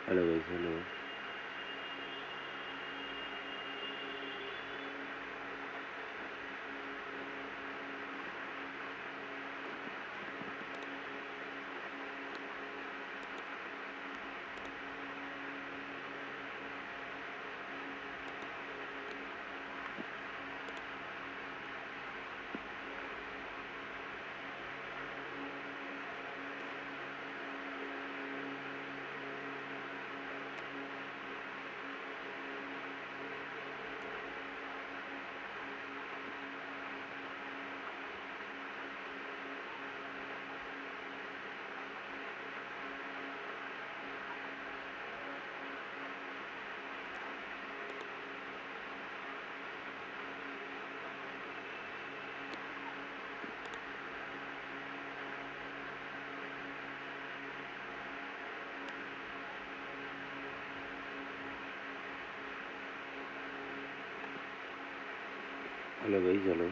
Hello guys, hello. Hello guys, hello.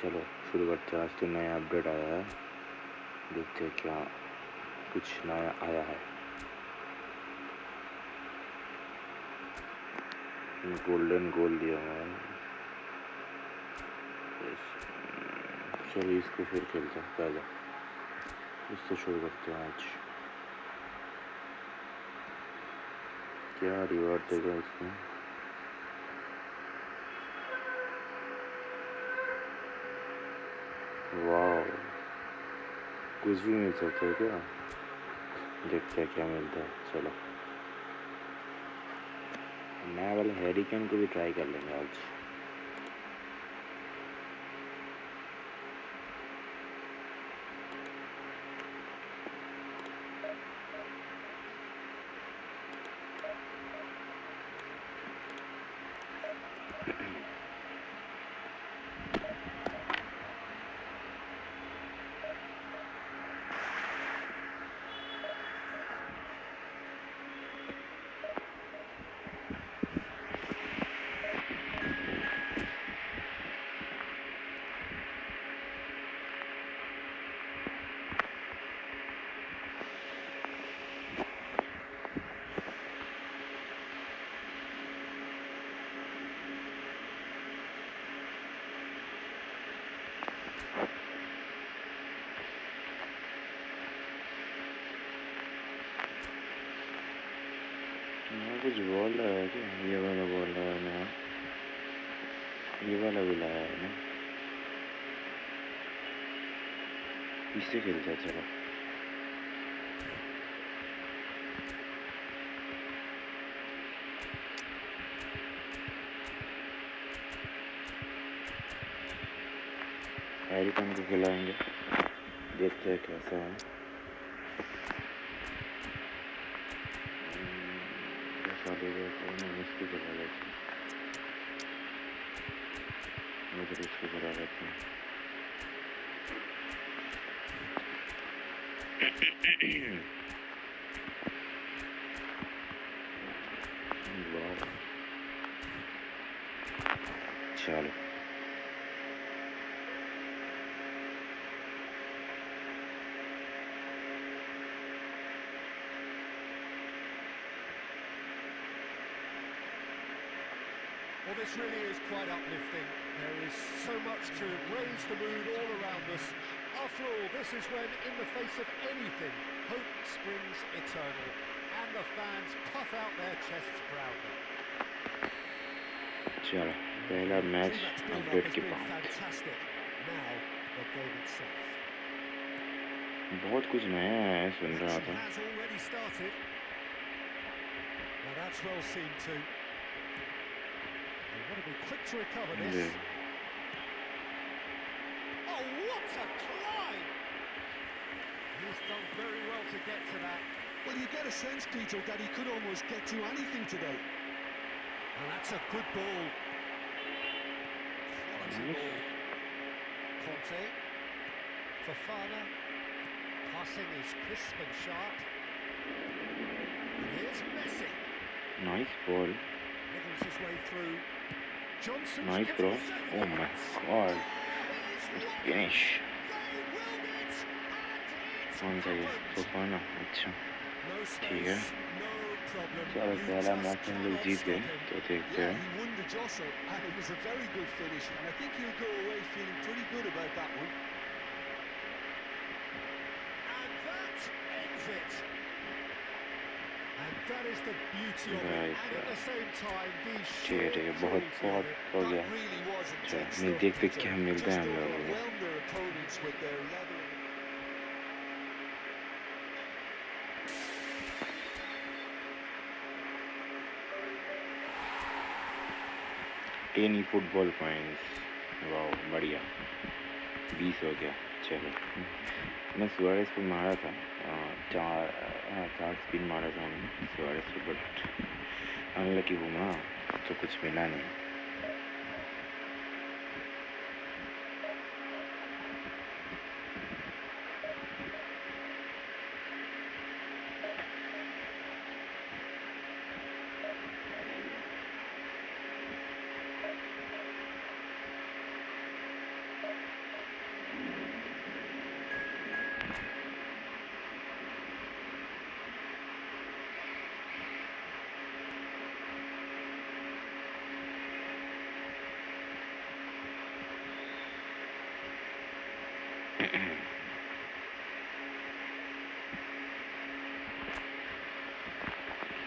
चलो शुरू करते हैं। आज तो नया अपडेट आया है, देखते हैं क्या कुछ नया आया है। गोल्डन गोल दिया है। चलो इसको फिर खेलते हैं पहले। इससे शुरू करते हैं। आज क्या रिवॉर्ड देगा इसमें? वाह, कुछ भी मिल सकता है क्या? देखते हैं क्या मिलता है। चलो नया वाला हैरिकेन को भी ट्राई कर लेंगे आज। कुछ बॉल रहा है क्या? ये वाला बॉल रहा है ना, ये वाला भी लाया है ना, इससे खेलता है। चलो हैरिकन को खिलाएंगे। देखते हैं कैसा है। इसको करा लेते हैं, उधर इसको करा लेते हैं। चलो Well, this really is quite uplifting. There is so much to raise the mood all around us. After all, this is when, in the face of anything, hope springs eternal, and the fans puff out their chests proudly. चलो पहला match update के बाद Fantastic. Now the game itself. बहुत कुछ नया है, सुन रहा था। Has already started. Now that's well seen too. They want to be quick to recover this. Oh, what a climb! He's done very well to get to that. Well, you get a sense, Peter, that he could almost get to anything today. And that's a good ball. Quality ball. Conte. Fofana. Passing is crisp and sharp. And here's Messi. Nice ball. Wriggles his way through. Johnson's Nice cross. Oh my God. It's finish. कौन सा ये? Fofana. अच्छा ठीक है। चलो पहला match हम लोग जीत गए, तो देखते हैं। He won the jostle, and it was a very good finish, and I think he'll go away feeling pretty good about that one. And that ends it. And that is the beauty of it. Right, And at the same time, these ठीक है बहुत हो गया। Really was चलो intense नहीं stuff, देखते Peter. क्या मिलता है हम लोगों को। Just overwhelmed their opponents with their level. eFootball points, वाह बढ़िया, 20 हो गया। चलो मैं सुआरेस पे मारा था, 4 स्पिन मारा था मैंने सुआरेस पे, बट अनलकी हूँ ना, तो कुछ मिला नहीं।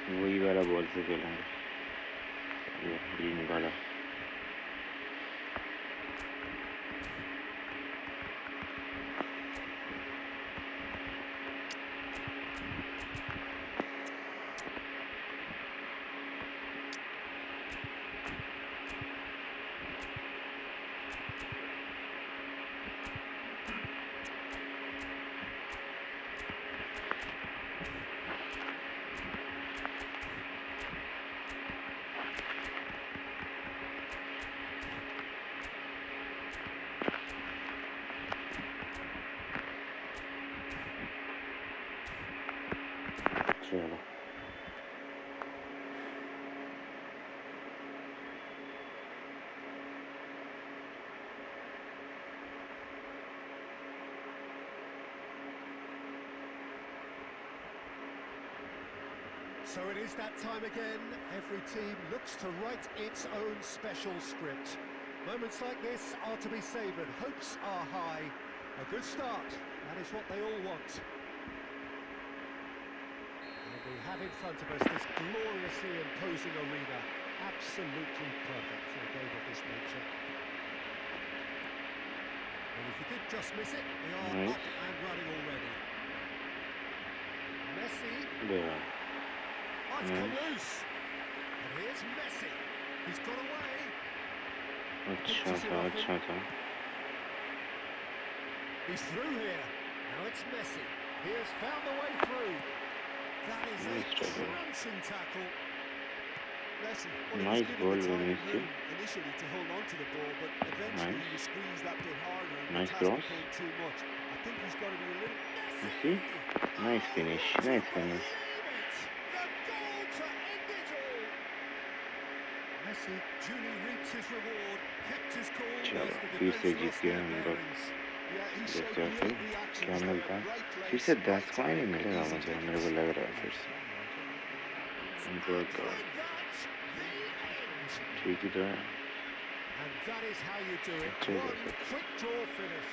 वही वाला बॉल से खेलेंगे, ये ग्रीन वाला। चलो So it is that time again. Every team looks to write its own special script. Moments like this are to be savoured. Hopes are high. A good start. That is what they all want. And we have in front of us this gloriously imposing arena. Absolutely perfect for a game of this nature. And if you did just miss it, we are up and running already. Messi. Yeah. Oh, it's come loose. And here's Messi. He's got away. अच्छा था। He's through here. Now it's Messi. He has found the way through. That is a crunching tackle. Messi, well, he was Nice given ball, the time and Messi. room initially to hold on to the ball, but eventually he was squeezed that bit harder and Nice the task cross. became too much. I think he's got to be a little... Messi. Nice finish. Nice finish. The goal to end it all. Messi duly reaps his reward, kept his cool whilst the फिर से defence जीत lost गए their हम लोग bearings. Yeah, he जैसे showed जैसे great reactions क्या there. मिलता है Right फिर place, से right 10 कॉइन ही time, मिलेगा easy मुझे मेरे tickets. को लग रहा है फिर से And good with that, the end. ठीक ही तो है And that is how you do it. अच्छा One quick draw finish.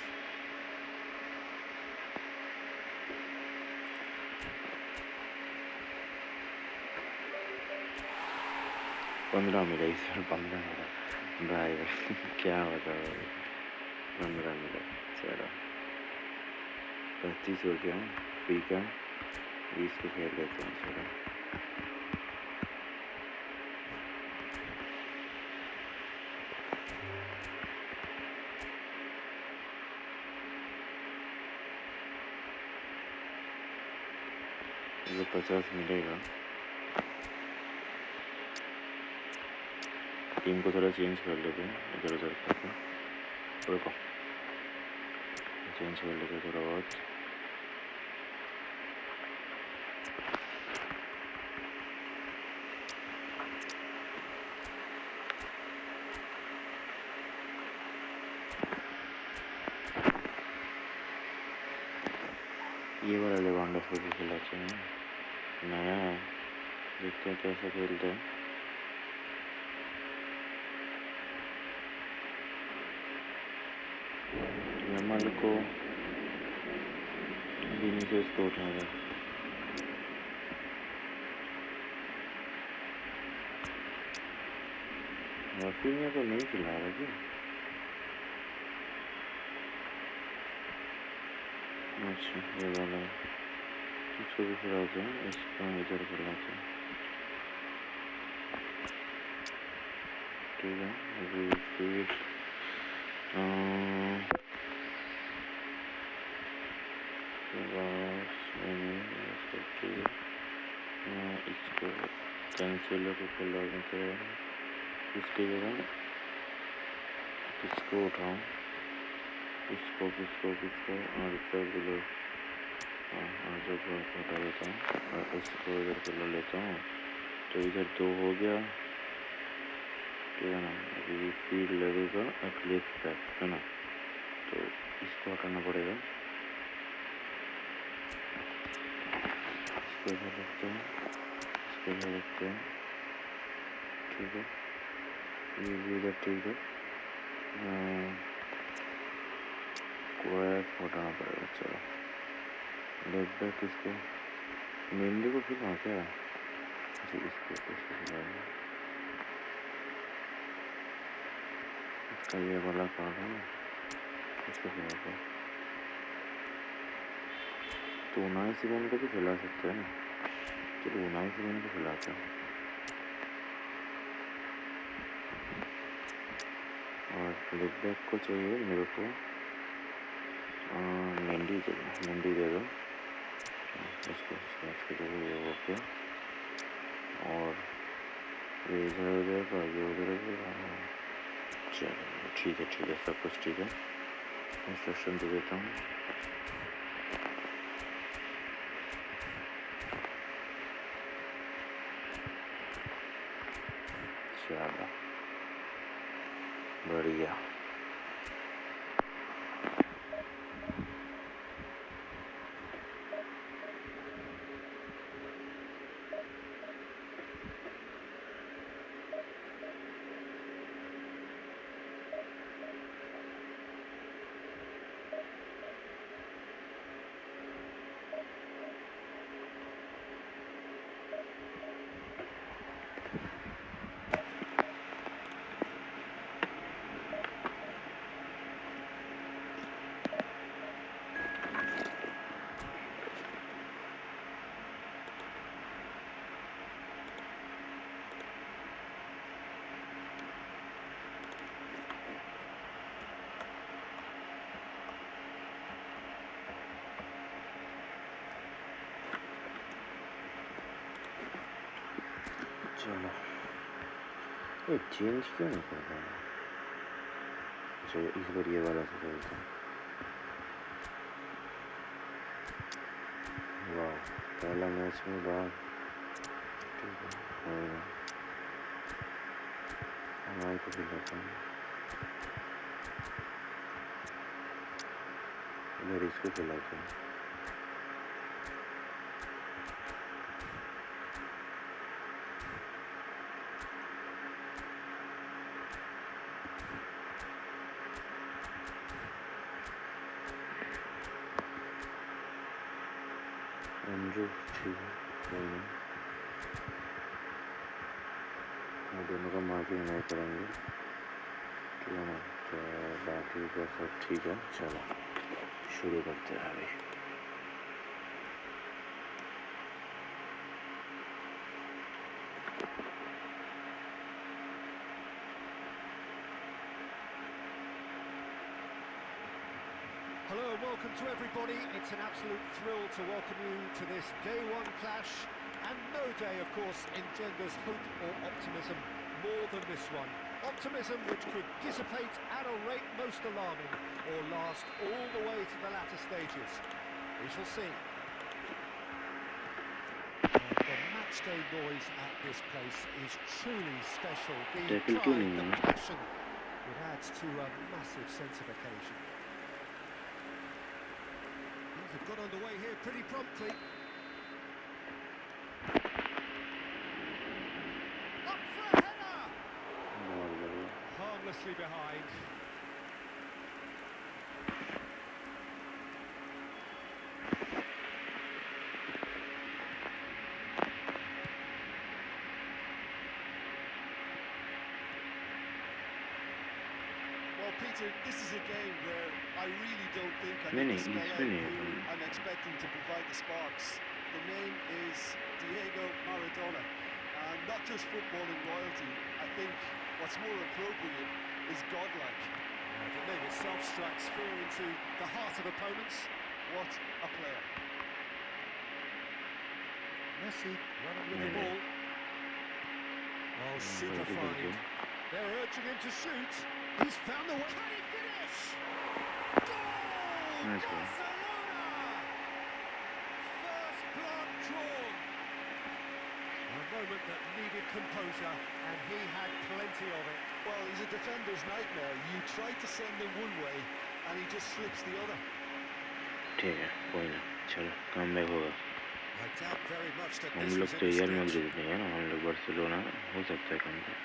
पंद्रह मिला इस बार 15 मिला भाई भाई क्या बताओ 15 मिला चलो 25 हो गया फ्री का 20 को खेल लेते हैं चलो ये 50 मिलेगा टीम को थोड़ा चेंज कर लेते हैं इधर उधर करके रुको चेंज कर लेते हैं थोड़ा बहुत ये वाला लेवांडोव्स्की को खेला चाहिए नया है देखते हैं कैसे खेलते हैं यमल को विनीसियस को उठा रहा राफिनिया को नहीं खिला रहा क्या अच्छा ये वाला है इसको भी खिलाते हैं इसको इधर खिलाते हैं ठीक है अभी फिर इसको कैंसिल को खिला देते हैं इसकी जगह किसको उठाऊँ किसको और जब लोग और जब हटा देता हूँ और इसको इधर खिला लेता हूँ तो इधर 2 हो गया ठीक है ना अभी फील्ड लगेगा एक लेफ्ट बैक है ना तो इसको हटाना पड़ेगा इसको इधर रखते हैं इसको इधर रखते हैं ठीक है ये भी इधर ठीक है क्वाइफ हटाना पड़ेगा चलो लेफ्ट बैक इसको मेनली को खिला क्या जी इसको खिलाएंगे इसका ये वाला कार्ड है ना इसको खिलाते हैं तो उनाई सिमोन को भी खिला सकते हैं ना चलो उनाई सिमोन को खिलाते हैं और लेफ्ट बैक को चाहिए मेरे को मेंडी दे दो इसको जो ये हो गया और ये इधर हो जाएगा ये उधर हो जाएगा चलो ठीक है सब कुछ ठीक है इंस्ट्रक्शन दे देता हूँ चलो बढ़िया चलो ये चेंज क्यों नहीं कर रहा है? अच्छा इस बार ये वाला से चलता है। वाह पहला मैच में बाहर। ठीक है कोई ना, हमारे को भी लेते हैं इधर, इसको खिलाते हैं। ठीक है कोई नहीं, दोनों का मार्किंग नहीं करेंगे क्यों ना, तो बाकी का सब ठीक है। चलो शुरू करते हैं अभी। Hello and welcome to everybody. It's an absolute thrill to welcome you to this day one clash, and no day, of course, engenders hope or optimism more than this one. Optimism which could dissipate at a rate most alarming, or last all the way to the latter stages. We shall see. The matchday noise at this place is truly special. The pride, the passion, it adds to a massive sense of occasion. They've got underway here pretty promptly. Up for a header! Harmlessly behind. Well, Peter, this is a game where I really don't think I need to spell out who I'm expecting to provide the sparks. The name is Diego Maradona, and not just footballing royalty. I think what's more appropriate is godlike. The name itself strikes fear into the heart of opponents. What a player. Messi running with the ball. Oh, super find. They're urging him to shoot. He's found the way. Can he finish? Goal! Barcelona! First blood drawn. A moment that needed composure, and he had plenty of it. Well, he's a defender's nightmare. You try to send him one way, and he just slips the other. ठीक है कोई ना, चलो come back होगा। I doubt very much that हम this लोग was तो any real stretch. Madrid नहीं है ना, हम लोग बार्सिलोना हो सकता है come back.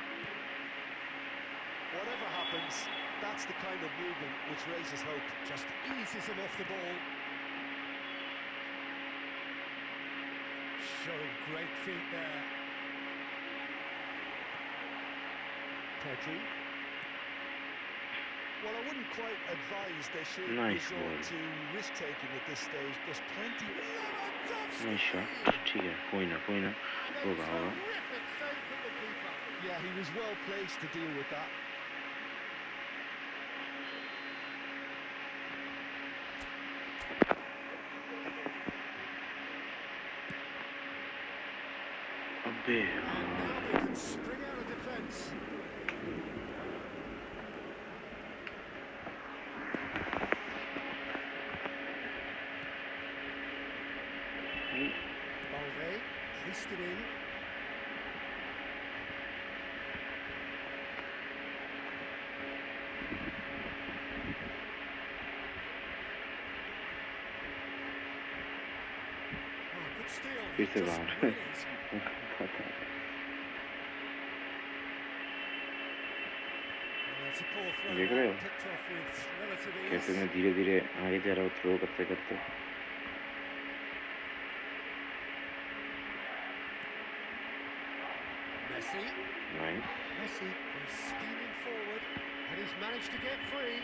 Whatever happens, that's the kind of movement which raises hope. Just eases him off the ball. Showing great feet there. Pedri. Well, I wouldn't quite advise they should resort to risk-taking at this stage. There's plenty. Nice shot. ठीक है कोई ना होगा होगा। Terrific save from the keeper. Yeah, he was well placed to deal with that. अबे And now they can string out a defence. Balde, creased it in. Oh, good steal. फिर से Just बाहर। read it. That's a poor throw देख रहे there, हो picked off with relative ease. कैसे मैं धीरे धीरे आगे जा रहा हूँ थ्रो करते करते। Messi. Nice. Messi is steaming forward, and he's managed to get free.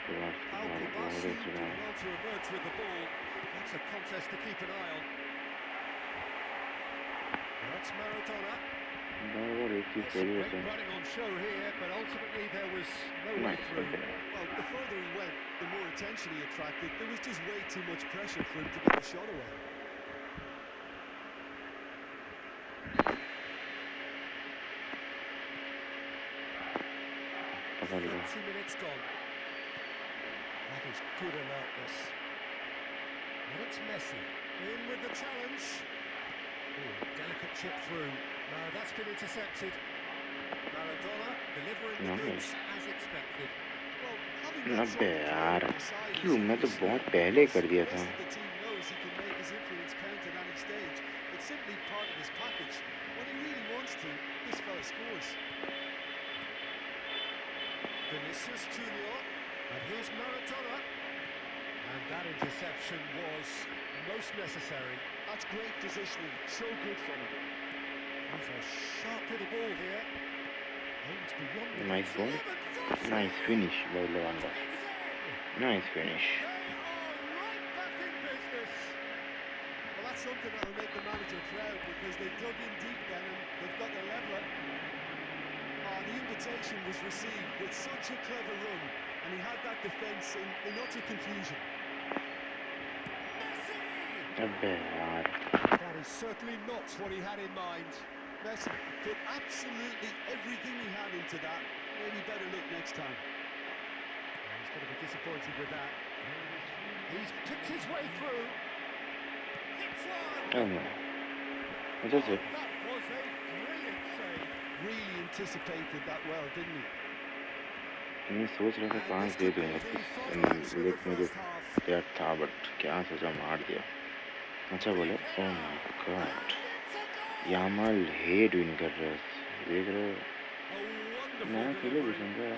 Al-Kubasi did well to emerge with the ball. That's a contest to keep an eye on. That's Maradona. Great running on show here, but ultimately there was no way through. Well, the further he went, the more attention he attracted. There was just way too much pressure for him to get the shot away. 20 minutes gone. That is good alertness. And it's Messi. In with the challenge. Ooh, delicate chip through. No, that's been intercepted. Maradona delivering the goods as expected. अबे यार क्यों मैं तो बहुत पहले कर दिया था Vinicius Junior, and here's Maradona, and that interception was most necessary. That's great positioning, so good from him. He's a sharp little ball here. Aims beyond the nice ball, nice finish by Lewandowski. Nice finish. They are right back in business. Well, that's something that will make the manager proud, because they dug in deep then and they've got their leveller. The invitation was received with such a clever run, and he had that defence in utter confusion. That is certainly not what he had in mind. Messi put absolutely everything he had into that. Maybe better look next time. He's going to be disappointed with that. He's picked his way through. Hits one. Oh no. What is it? That was a brilliant save. Really anticipated that well, didn't he? मैं सोच रहा था 5 दे दूंगा लेकिन मुझे तैयार था but क्या सोचा मार दिया अच्छा बोले oh my God Yamal head win कर रहा है देख रहे हो मैं अकेले घुसूंगा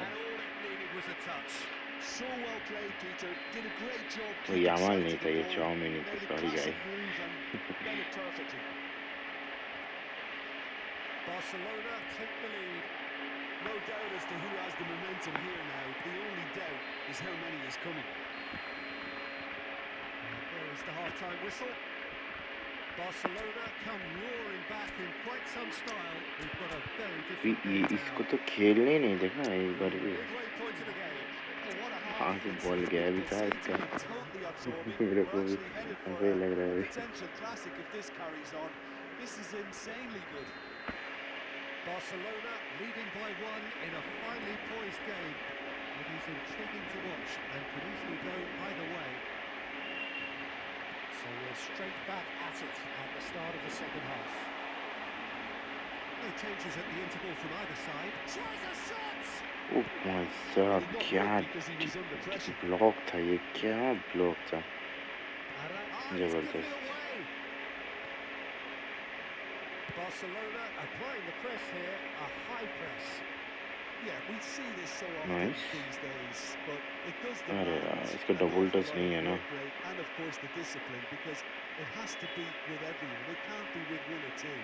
वो यामाल नहीं था ये चाउमीन ही था sorry guys Barcelona take the lead. No doubt as to who has the momentum here now. The only doubt is how many is coming. There is the half-time whistle. Barcelona come roaring back in quite some style. We've got a very different game now. इसको तो खेलने नहीं देखा एक बार भी Midway point of the game. हाँ तो ball गया भी था इसका मेरे को भी ऐसा ही लग रहा है Potential classic if this carries on. This is insanely good. Barcelona leading by 1 in a finely poised game. It is intriguing to watch and could easily go either way. So we're straight back at it at the start of the second half. No changes at the interval from either side. Tries a shot! Oh my God, क्या block था ये क्या block था जबरदस्त Barcelona applying the press here, a high press. Yeah, we see this so often these days, but it does इसका double touch नहीं है ना and of course the discipline, because it has to be with everyone. It can't be with one or two.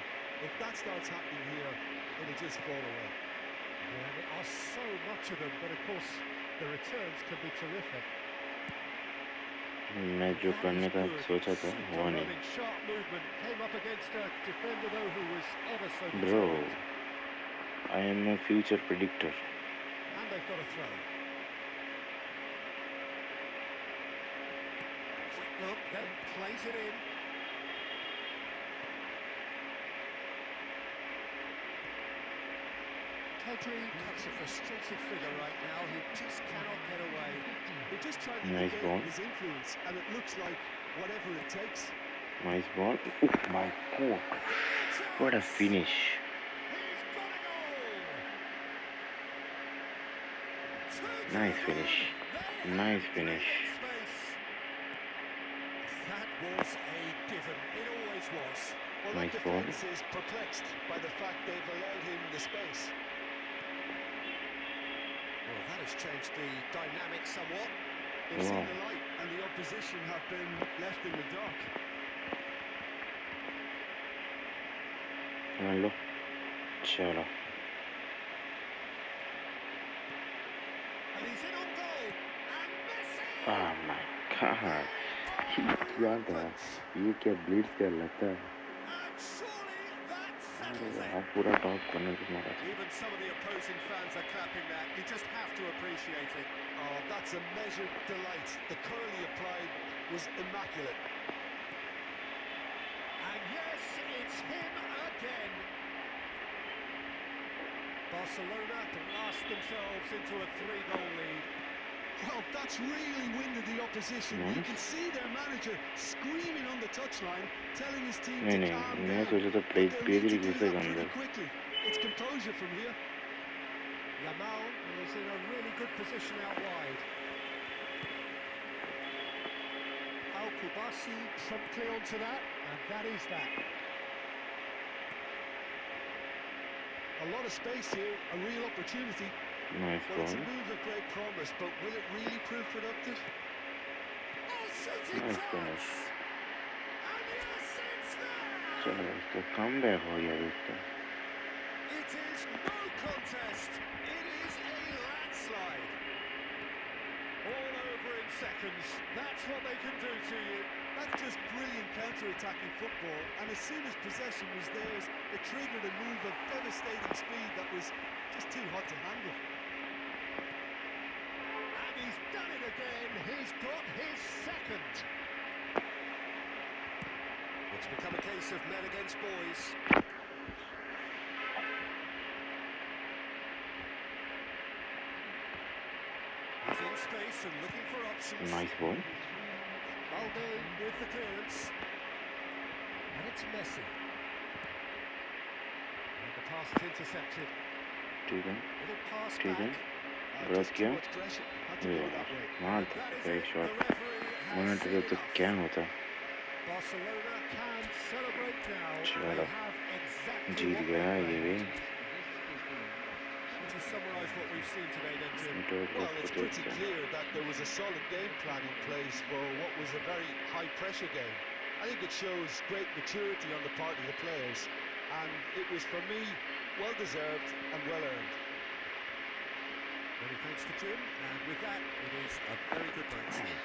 If that starts happening here, it'll just fall away. Yeah, there are so much of them, but of course the returns can be terrific. मैं जो करने का सोचा था वो नहीं Bro, I am a future predictor. And they've got a throw. Quick look, then plays it in. Pedri cuts a frustrated figure right now. He just cannot get away. They're just trying to nice ball. His influence, and it looks like whatever it takes. Nice ball. Oh my God! What a finish! Nice finish. Nice finish. That was a given. It always was. Well, nice the ball. defense is perplexed by the fact they've allowed him the space. Well, that has changed the dynamic somewhat. They've seen the light, and the opposition have been left in the dark. Hello. Chalo. And he's in on goal. And Messi! Oh my God! क्या था? ये क्या bleeds क्या लगता है? पूरा top करने को मारा था. Even some of the opposing fans are clapping that. You just have to appreciate it. Oh, that's a measured delight. The curl he applied was immaculate. And yes, it's him again. Barcelona blast themselves into a 3-goal lead. Well, that's really winded the opposition. You can see their manager screaming on the touchline, telling his team to calm down. But they'll need to do that pretty quickly. It's composure from here. Yamal is in a really good position out wide. Al-Kubasi promptly onto that, and that is that. A lot of space here, a real opportunity. Nice well, it's a ball. move of great promise, but will it really prove productive? Nice finish. चलो इसको comeback हो गया इसका. It is no contest. It is a landslide. All over in seconds. That's what they can do to you. That's just brilliant counter-attacking football, and as soon as possession was theirs, it triggered a move of devastating speed that was just too hot to handle. And he's done it again. He's got his second. It's become a case of men against boys. He's in space and looking for options. Nice ball. Balde with the clearance. And it's Messi. And the pass is intercepted. Little pass back. Just too much pressure. Had to go that way. Not very short. One to the can होता. Barcelona can celebrate now. चलो. They have exactly Jeet what गया they ये भी. Would you summarise what we've seen today then, Tim? Well, it's pretty clear that there was a solid game plan in place for what was a very high-pressure game. I think it shows great maturity on the part of the players, and it was, for me, well-deserved and well-earned. Many thanks to Jim, and with that, it is a very good night to you.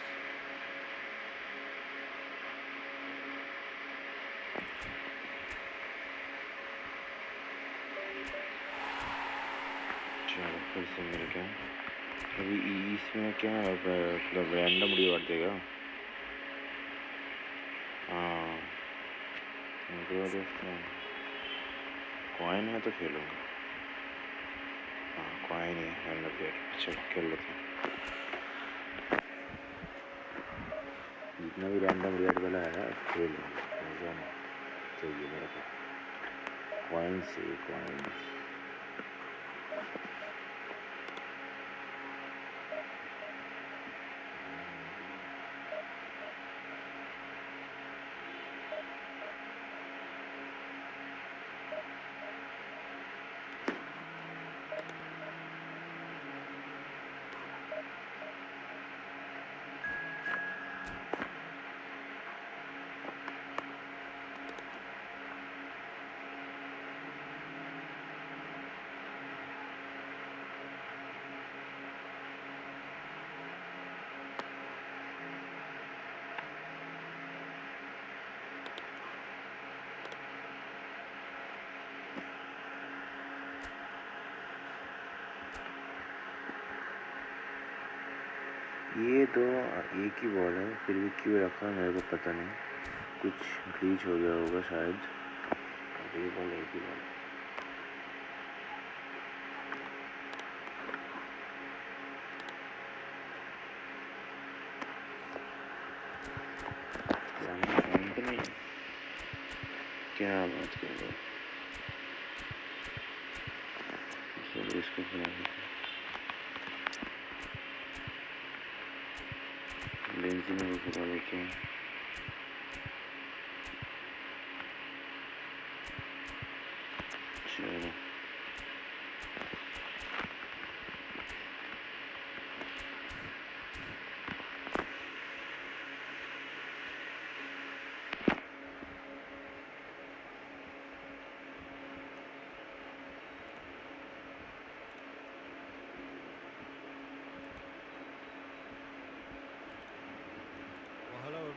चलो फिर से मिल गया. अभी इसमें क्या मतलब random reward देगा. हाँ कॉइन है तो खेलूँगा. हाँ कॉइन ही है रैंडम रिवॉर्ड. चलो खेल लेते हैं. जितना भी रैंडम रिवॉर्ड वाला है खेल लेंगे. मज़ा नहीं चाहिए मेरे को. कॉइन से कॉइन. ये तो एक ही बॉल है, फिर भी क्यों रखा मेरे को पता नहीं. कुछ ग्लीच हो गया होगा शायद. ये बॉल एक ही बॉल. क्या बात कर रहे हो. चलो इसको खिला देते. बेंजीन को खिला देते हैं. चलो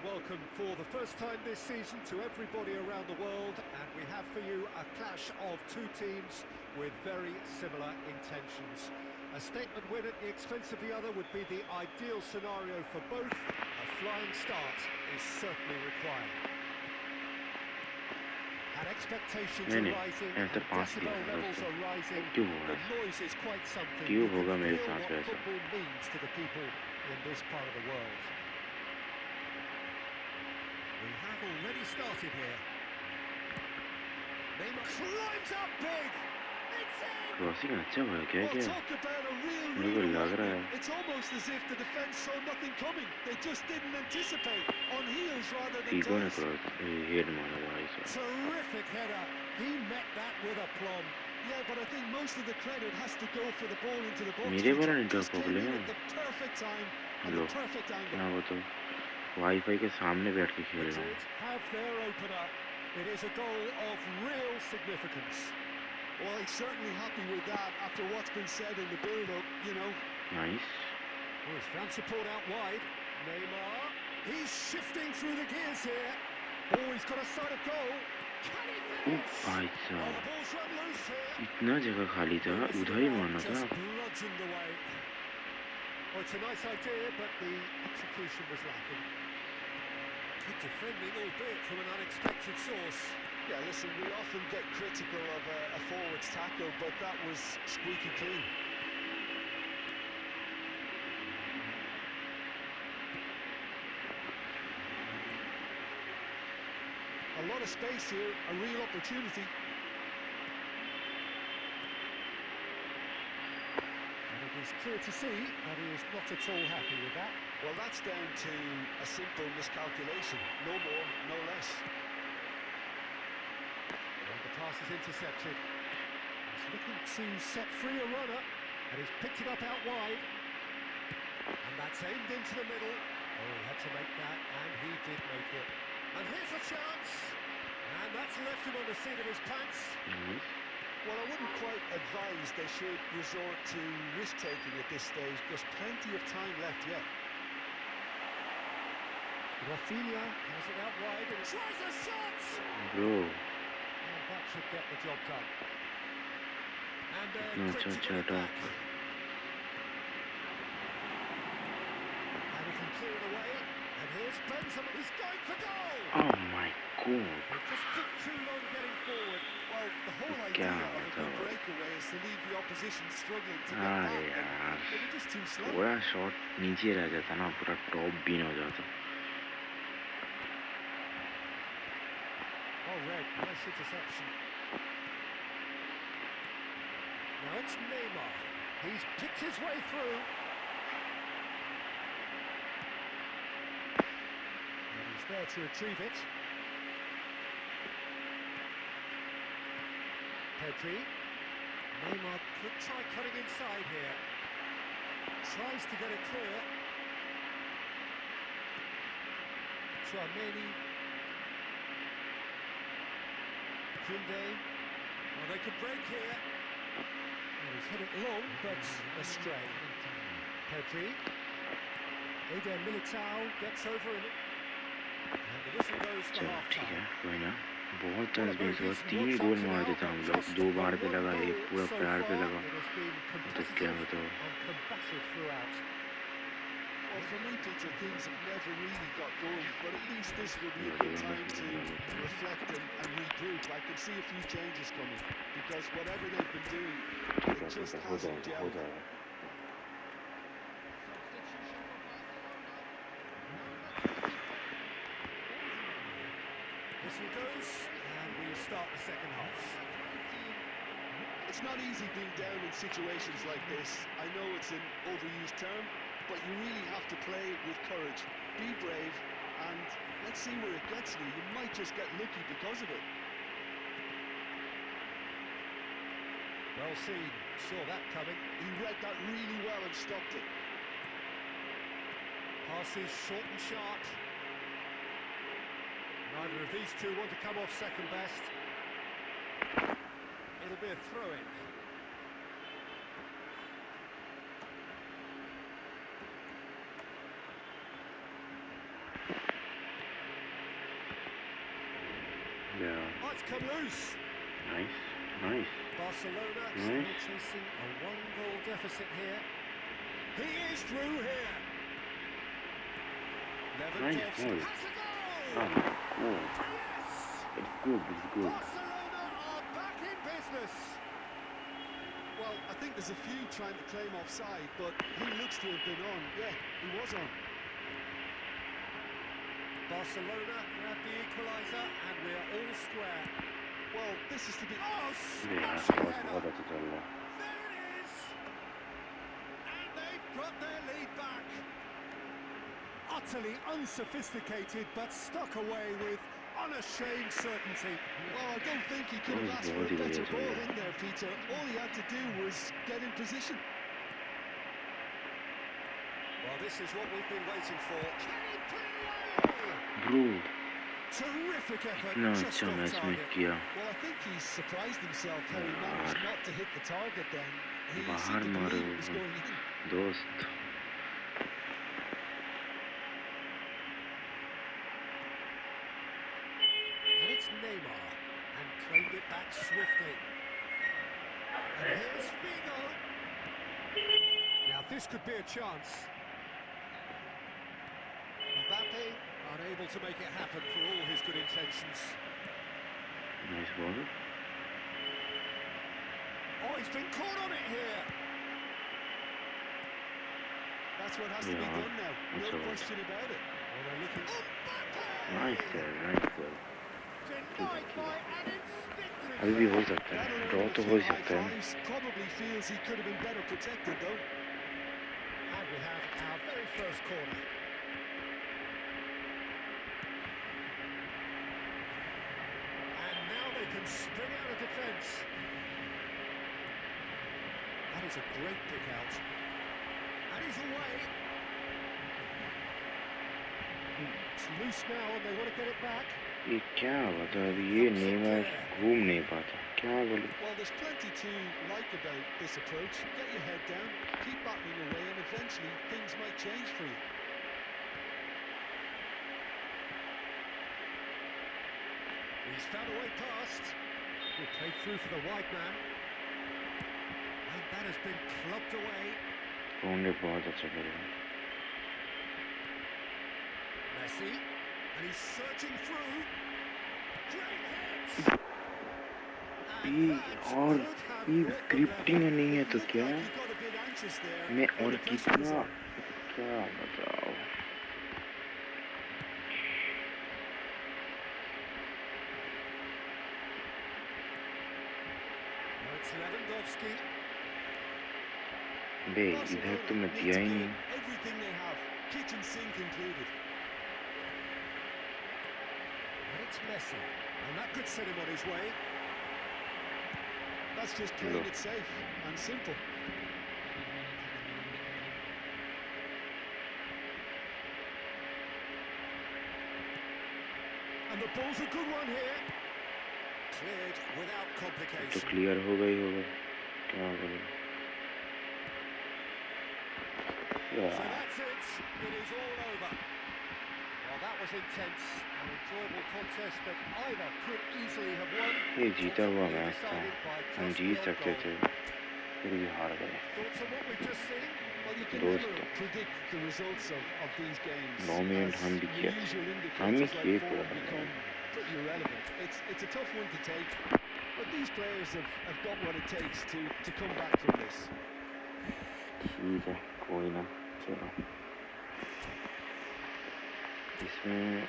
Welcome for the first time this season to everybody around the world, and we have for you a clash of two teams with very similar intentions. A statement win at the expense of the other would be the ideal scenario for both. A flying start is certainly required. And expectations नहीं are नहीं, rising, ऐसा and पास दिया decibel था levels दोस्तों। are rising. क्यों होगा The ऐसा? noise is quite something. क्यों You can होगा मेरे feel साथ what ऐसा? football means to the people in this part of the world. We have already started here. Neymar climbs up big. It's in. Crossing अच्छा हुआ क्या Well, क्या? talk about a real मेरे को rude लग रहा awakening. है It's almost as if the defence saw nothing coming. They just didn't anticipate. On heels rather than Figo ने toes. क्रॉस हेड मारा भाई साहब। Terrific header. He met that with aplomb. Yeah, but I think most of the credit has to go for the ball into the box. मेरे वाला Peter network just came in problem at the perfect time and low the perfect angle. ना वो तो wifi के सामने बैठ के खेल रहा Madrid have their opener. It is a goal of real significance. Well, he's certainly happy with that after what's been said in the build-up, you know. है। Nice. Well, he's found support out wide. Neymar. He's shifting through the gears here. Oh, he's got a sight of goal. Can he oh finish? भाई Oh, the साहब, ball's run loose here. इतना जगह खाली था, Messing उधर ही about, मारना था। just bludgeoned away. Well, it's a nice idea, but the execution was lacking. Good defending, albeit from an unexpected source. Yeah, listen, we often get critical of a forward's tackle, but that was squeaky clean. A lot of space here, a real opportunity. And it is clear to see that he is not at all happy with that. Well, that's down to a simple miscalculation. No more, no less. And the pass is intercepted. He's looking to set free a runner, and he's picked it up out wide. And that's aimed into the middle. Oh, he had to make that, and he did make it. And here's a chance. And that's left him on the seat of his pants. Well, I wouldn't quite advise they should resort to risk-taking at this stage. There's plenty of time left yet. Rafinha has it out wide and tries a shot! Bro And that should get the job done. And they're इतना quick अच्छा to अच्छा get it back. Attack. And he can clear it away. And here's Benzema. He's going for goal! Oh my God, They just took too long getting forward. Well, the whole क्या idea of a बताओ? good breakaway is to leave the opposition struggling to get अरे back. यार, And they were just too slow. थोड़ा shot नीचे रह जाता ना, पूरा टॉप भी ना हो जाता। Oh, Red, nice interception. Now it's Neymar. He's picked his way through. And he's there to retrieve it. Pedri. Neymar could try cutting inside here. Tries to get it clear. Tchouameni. Kunde. Well, they could break here. Well, he's hit it long, but astray. Pedri. Eder Militao gets over in it. And the whistle goes for चलो half ठीक है, time. कोई ना। बहुत Well, a chance very miss हुआ, decent 3 watch goal up to मार now, देता हम but लोग। just 2 the बार पे one लगा, एक goal पूरा so पैर पे far. लगा। It has been तो क्या competitive बताओ? and combative throughout. Well, for me, Peter, things have never really got going, but at least this will be a Bloody good wonders time with to the bloody thing. reflect and regroup. I can see a few changes coming, because whatever they've been doing, ठीक it just है, हो hasn't जाएगा, हो gelled. जाएगा। Whistle goes, and we start the second half. It's not easy being down in situations like this. I know it's an overused term, but you really have to play with courage. Be brave, and let's see where it gets you. You might just get lucky because of it. Well seen, saw that coming. He read that really well and stopped it. Passes short and sharp. Neither of these two want to come off second best. It'll be a throw-in. Yeah. Oh, it's come loose. Nice, nice. Barcelona Nice. still chasing a one-goal deficit here. He is through here. Nice Lewandowski goal. has a goal! Oh my god. Yes! It's good, it's good. Barcelona are back in business. Well, I think there's a few trying to claim offside, but he looks to have been on. Yeah, he was on. Barcelona grab the equaliser, and we are all square. Well, this is to be... Oh, अरे यार smashing बहुत header. बहुत अच्छा चल रहा है. There it is. And they've got their lead back. Utterly unsophisticated, but stuck away with unashamed certainty. Well, I don't think he could have asked for a better ball in there, Peter. All he had to do was get in position. Well, this is what we've been waiting for. Can he put it away? Bro, Terrific effort, इतना just अच्छा off match में target. किया. Well, I think he's surprised himself how he managed not to hit the target then. He बाहर seemed to मारो believe it was going in. दोस्त. And it's Neymar, and claimed it back swiftly. And here's Figo. Now this could be a chance. Mbappe unable to make it happen for all his good intentions. Nice ball. Oh, he's been caught on it here. That's what has to be done now. No question about it. Well, they're looking. Mbappe! Nice save, nice save. Denied by an instinctive. अभी भी हो सकता है. That'll draw earn तो a हो few high सकता है. fives. Probably feels he could have been better protected though. And we have our very first corner. And now they can spring out of defence. That is a great pick out. And he's away. It's loose now and they want to get it back. ये क्या बता अभी ये Neymar घूम नहीं पाता. क्या बोलूं? Well, there's plenty to like about this approach. Get your head down, keep battling away, and eventually things might change for you. He's found a way past. Good play through for the wide man. And that has been clubbed away. उन्होंने बहुत अच्छा खेला. Messi. And he's searching through. Great hit! ये और ये scripting नहीं है तो क्या? He got a bit anxious there. मैं और कितना क्या बताओ? Now it's Lewandowski. बे इधर तो मैं दिया ही नहीं. Everything they have, kitchen sink included. And it's Messi. And that could set him on his way. That's just playing it safe and simple. And the ball's a good one here. Cleared without तो complication. Clear हो गई होगा. क्या बोलूं? So that's it. It is all over. Well, that was intense. An enjoyable contest that either could easily have won. ये जीता हुआ Ultimately match था. decided by हम just जीत the odd सकते goal. थे. फिर भी हार गए. Thoughts on what we've just seen? Well, you can दोस्त never predict the results of these games. 9 minute हम भी As किया your usual था. हम ही indicators किए like पूरा. form become pretty irrelevant. It's a tough one to take, but these players have got what it takes to come back from this. ठीक है कोई ना. चलो इसमें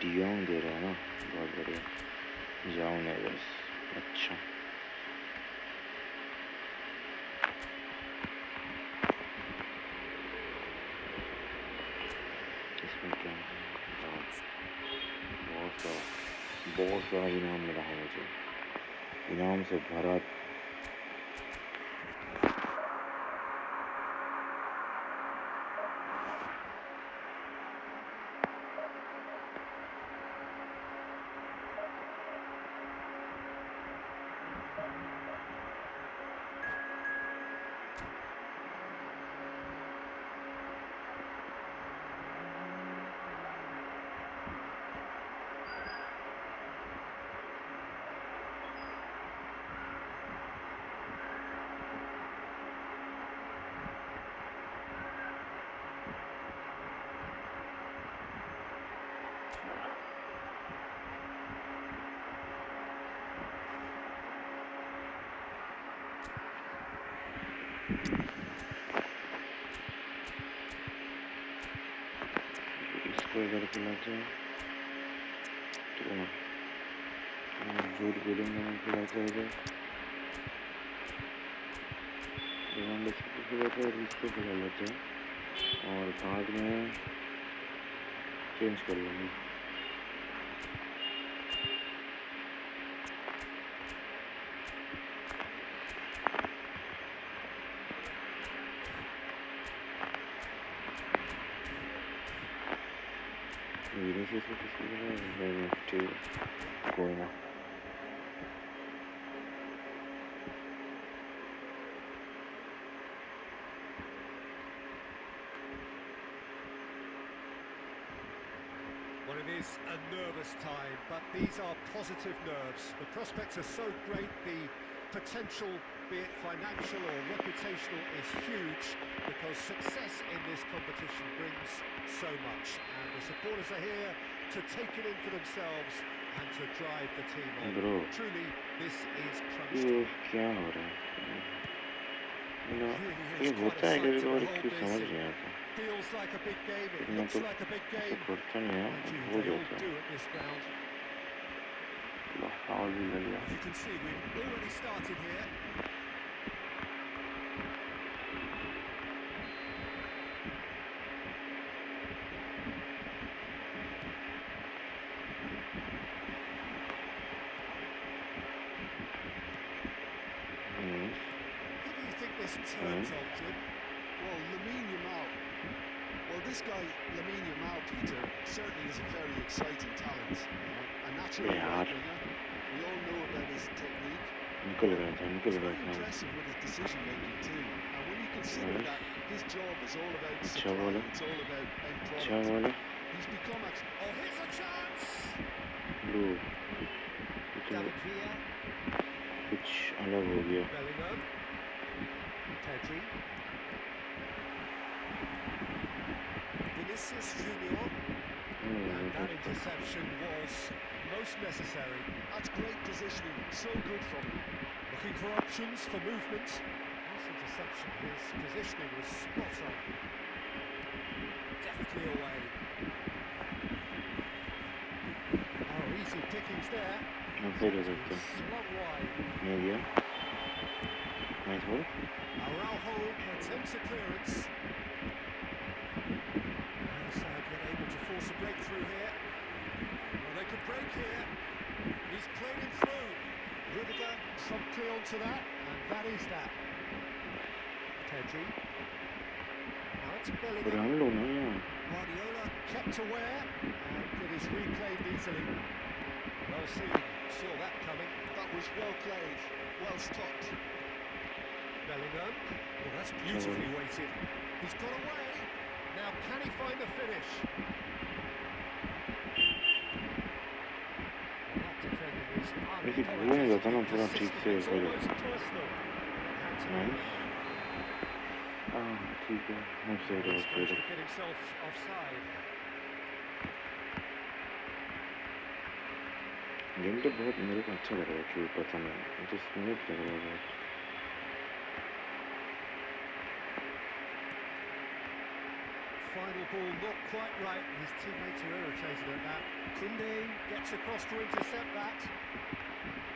डियोंग दे रहा है ना. बहुत बढ़िया. जाओ नेवर्स. अच्छा इसमें क्या बहुत सारा इनाम मिला है मुझे. इनाम से भरा इसको इधर खिला जाए तो जूट बिलिंगहम खिला जाएगा इसको खिला जाए और इसको खिला लेते हैं और बाद में चेंज कर लेंगे Vinicius को किसको खिलाया कोई ना Well, it is a nervous time, but these are positive nerves. The prospects are so great, the potential, be it financial or reputational, is huge because success in this competition brings so much. And the supporters are here to take it in for themselves and to drive the team on. Bro, truly, this is crunch time. क्या हो रहा है Really ये is quite होता a है sight कभी to कभार behold कुछ this. समझ It नहीं आता feels like a big game, it मैं looks तो like a big ऐसा game. करता नहीं है Mind you, हो they all जाता do है at this ground. फाउल भी लग गया As you can see, we've already started here. Who do you think this turns on, Jim? Well, Lamine Yamal. Well, this guy, Lamine Yamal, Peter, certainly is a very exciting talent. A natural right winger. We all know about his technique. निकल He's गया very था impressive with his decision making too. And when you consider that his job is all about अच्छा supply, बोला it's all about end अच्छा product. बोला He's become a Oh, here's a chance! Blue David Villa, कुछ अलग हो गया Bellingham, Pedri, Vinicius Junior, and that interception was most necessary. that's great positioning, so good from him. Looking for options for movement. This interception, his positioning was spot on. Deftly away. Oh, easy pickings there. सही हो सकता है Slung wide. नहीं गया nice ball Araujo attempts a clearance. Neither side yet able to force a breakthrough here. Well, they could break here. He's played him through. Rudiger promptly onto that, and that is that. Pedri. Now it's Bellingham. Run लो ना यार Guardiola kept aware, and it is reclaimed easily. Well seen, saw that coming. That was well played, well stopped. Bellingham. Oh, that's beautifully weighted. He's got away. Now, can he find the finish? Well, that defending is लेकिन घूम unapologetic. जाता ना पूरा ठीक से It's हो almost जाता personal. It had to be. Nice हाँ ठीक है हम सही He's रहो managed to get himself offside. Game तो बहुत मेरे को अच्छा लग रहा है कि पसंद है तो स्मूथ लग रहा है बहुत Final ball not quite right. His teammates are irritated at that. Koundé gets across to intercept that.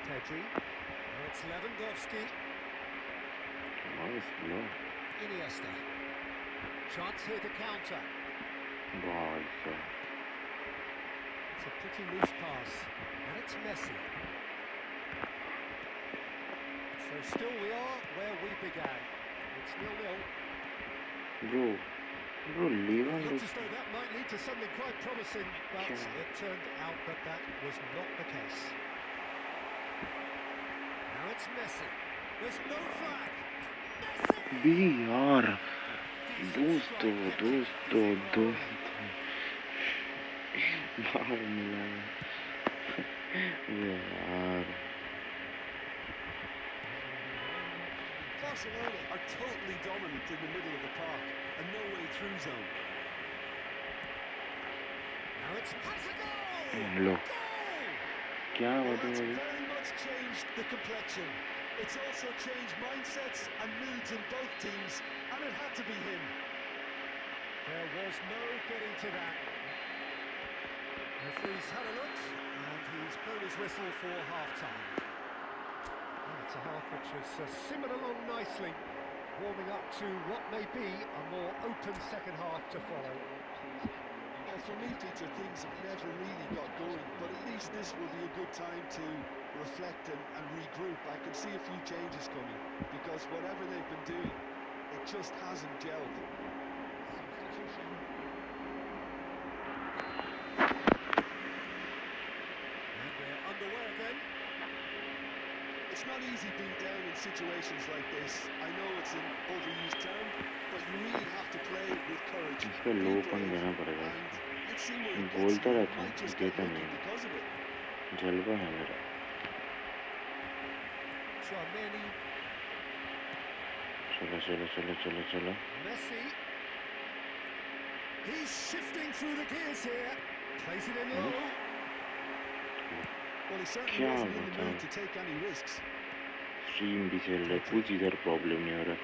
Pedri. Now it's Lewandowski. Nice low Iniesta. Chance here to counter. बहुत सही It's a pretty loose pass. And it's Messi. So still we are where we began. It's 0-0. Bro bro It लीवन looked as though that might lead to something quite promising, but Yeah. it turned out that that was not the case. Now it's Messi. There's no flag. Messi! भी यार Decent strike, kept it easy goal. बाहर मिला यार Barcelona are totally dominant in the middle of the park, a no-way through zone. Now it's has a goal! Low Goal! क्या Well, बात that's है very much changed the complexion. It's also changed mindsets and moods in both teams, and it had to be him. There was no getting to that. Referee's had a look, and he's blown his whistle for half-time. Well, it's a half which has simmered along nicely, warming up to what may be a more open second half to follow. Well, for me, Peter, things have never really got going, but at least this will be a good time to reflect and regroup. I can see a few changes coming, because whatever they've been doing, it just hasn't gelled. Substitution. And they're underway again. It's not easy being down in situations like this. I know it's an overused term, but you really have to play with courage. इसको लो पन देना पड़ेगा इसको बोलता रहता हूँ देता नहीं जलवा है मेरा चलो चलो चलो चलो चलो Messi. He's shifting through the gears here. Plays it in low. Well, he certainly wasn't in the mood to take any risks. Stream भी चल रहा है कुछ इधर प्रॉब्लम नहीं हो रहा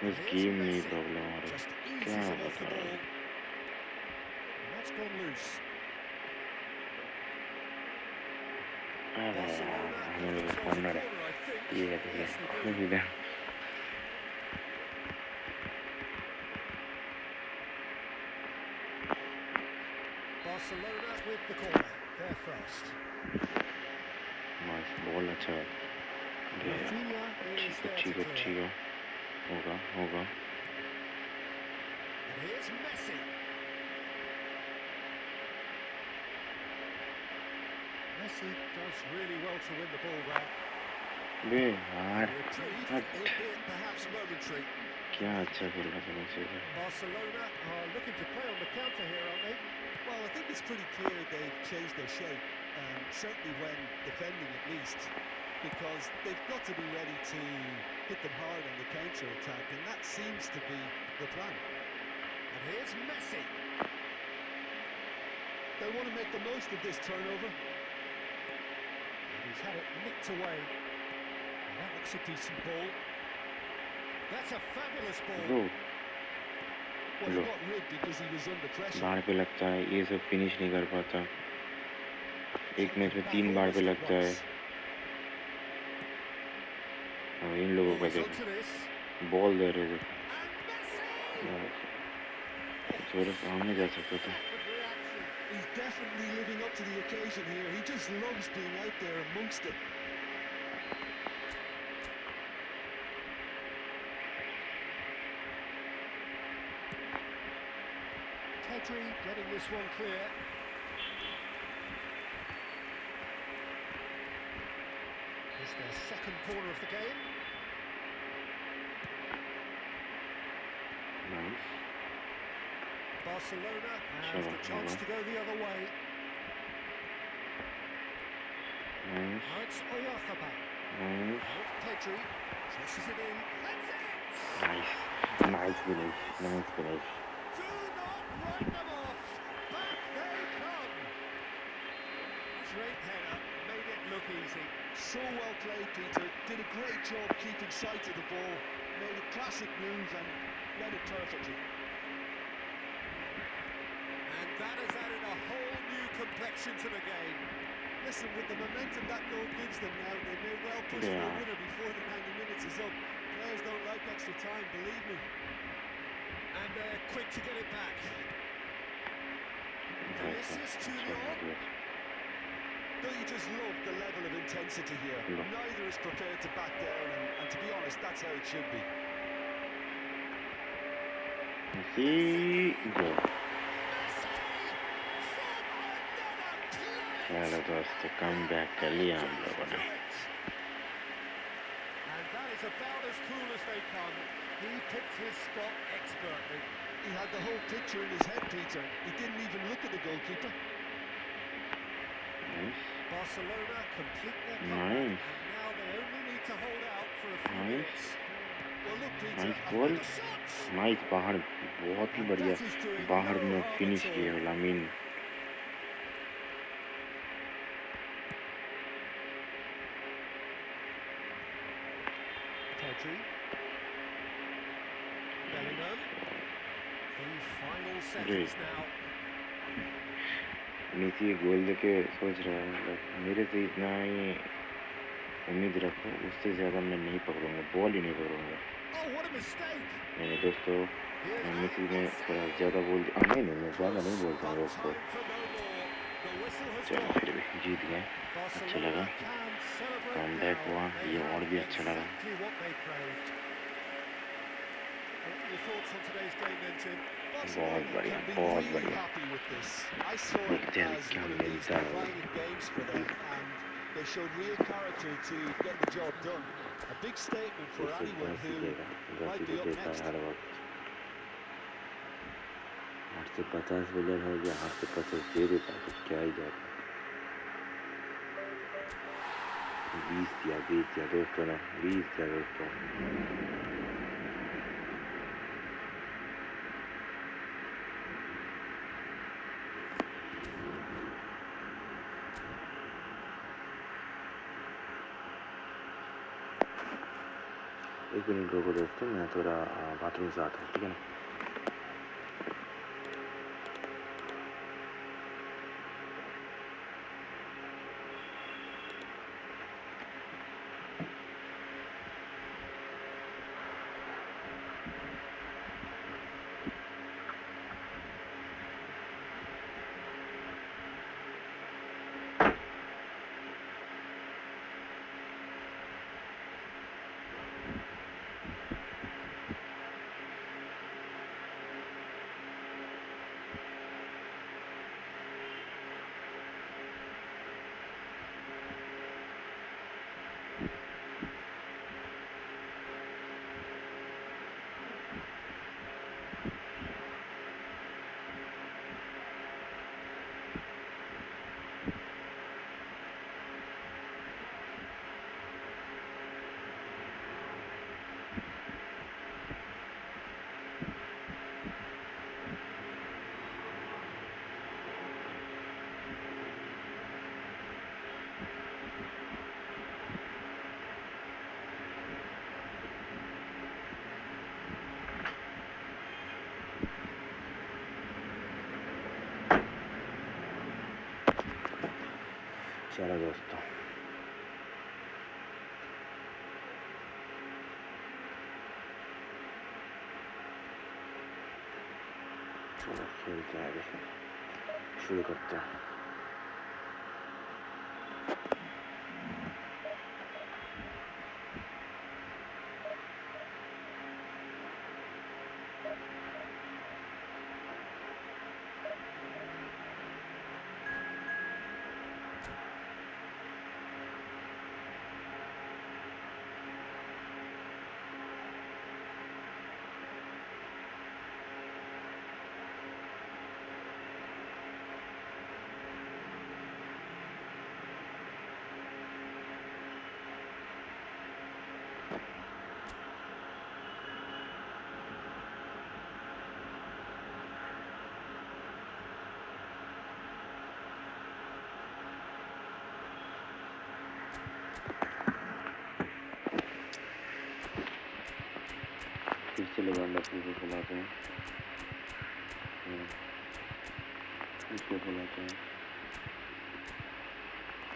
बस गेम में ही प्रॉब्लम आ रहा है क्या बता रहा है That's gone loose. अरे हम लोग कॉर्नर है ये है देखिए इधर Barcelona with the corner. They're first. Nice ball अच्छा है Rafinha is there to ठीक clear. होगा होगा And here's Messi. Messi does really well to win the ball there. बे यार Reprieve, albeit perhaps momentary. क्या अच्छा खेल रहा था मुझे Barcelona are looking to play on the counter here, aren't they? Well, I think it's pretty clear they've changed their shape, certainly when defending at least, because they've got to be ready to hit them hard on the counter-attack, and that seems to be the plan. And here's Messi. They want to make the most of this turnover. And he's had it nicked away. And that looks a decent ball. That's a fabulous ball. Well, he got rid because he was under pressure. बार पे लगता है ये सब finish नहीं कर पाता एक match में 3 बार पे लगता है अब इन लोगों का देखो बॉल दे रहे थे थोड़ा सामने जा सकता था He's definitely living up to the occasion here. He just loves being out there amongst it. Pedri getting this one clear. It's their second corner of the game. Nice Barcelona have the chance to go the other way. Nice Now it's Oyarzabal. Nice Out Pedri. Presses it in. That's it! Nice nice finish nice finish Do not write them off. Back they come. Great header. Made it look easy. So well played, Peter. Did a great job keeping sight of the ball. Made a classic move and read it perfectly. And that has added a whole new complexion to the game. Listen, with the momentum that goal gives them now, they may well push for a winner before the 90 minutes is up. Players don't like extra time, believe me. And they're quick to get it back. Vinicius Junior. Don't you just love the level of intensity here? Neither is prepared to back down, and to be honest, that's how it should be. See, go. चलो दोस्तों come back कर लिया हम लोगों ने And that is about as cool as they come. He picked his spot expertly. He had the whole picture in his head, Peter. He didn't even look at the goalkeeper. Nice. Barcelona complete their comeback, and now they only need to hold out for a few minutes. Well, look, Peter, nice ball. Nice बाहर बहुत ही बढ़िया बाहर में finish किया Lamine Pedri. Bellingham. The final seconds now. Messi goal देके सोच रहा है मतलब मेरे से इतना ही उम्मीद रखो, उससे ज़्यादा मैं नहीं पकड़ूंगा, बॉल ही नहीं पकड़ूंगा। नहीं दोस्तों, मेसी ने थोड़ा ज़्यादा बोल दिया। नहीं नहीं, मैं ज़्यादा नहीं बोलता हूँ दोस्तों। चलो फिर भी जीत गए, अच्छा लगा, कमबैक हुआ, ये और भी अच्छा लगा। बहुत बढ़िया, बहुत बढ़िया। देखते हैं क्या मिलता है। They showed real character to get the job done. A big statement for anyone who might be up next. हर वक्त 850 मिलियन हो गया, 850 दे देता तो क्या ही जाता। 20 दिया दोस्तों ने, 20 दिया दोस्तों। एक मिनट रुको दोस्तों, मैं थोड़ा बाथरूम से आता हूँ, ठीक है ना। चलो दोस्तों, चलो खेलते हैं, शुरू करते हैं। फिर से लेवेंडोफ्स्की को खिलाते हैं, इसको खिलाते हैं,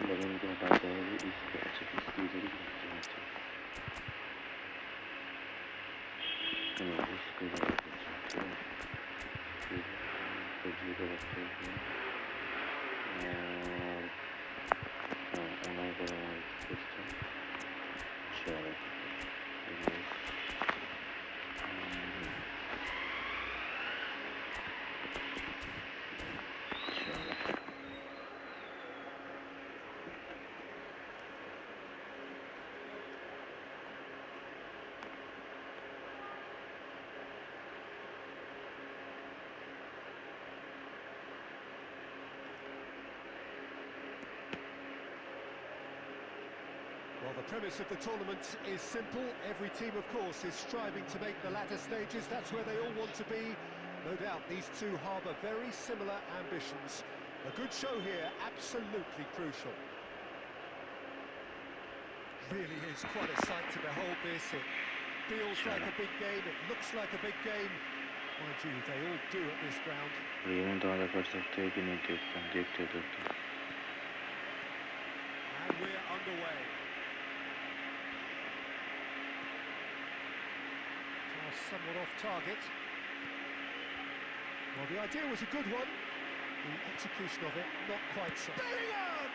लेवेन को हटाते हैं, इसको अच्छा इसकी जरूर करते हैं। अच्छा इसको जरूर करते हैं, फिर जीरो रखते हैं और उन्हें करें चलो Well, the premise of the tournament is simple. Every team, of course, is striving to make the latter stages. That's where they all want to be. No doubt these two harbour very similar ambitions. A good show here, absolutely crucial. Really is quite a sight to behold this. It feels like a big game, it looks like a big game. Mind you, they all do at this ground. ये तो आधा कर सकते हैं कि नहीं देखते And we're underway. Pass somewhat off target. Well, the idea was a good one. The execution of it, not quite so. Bellingham!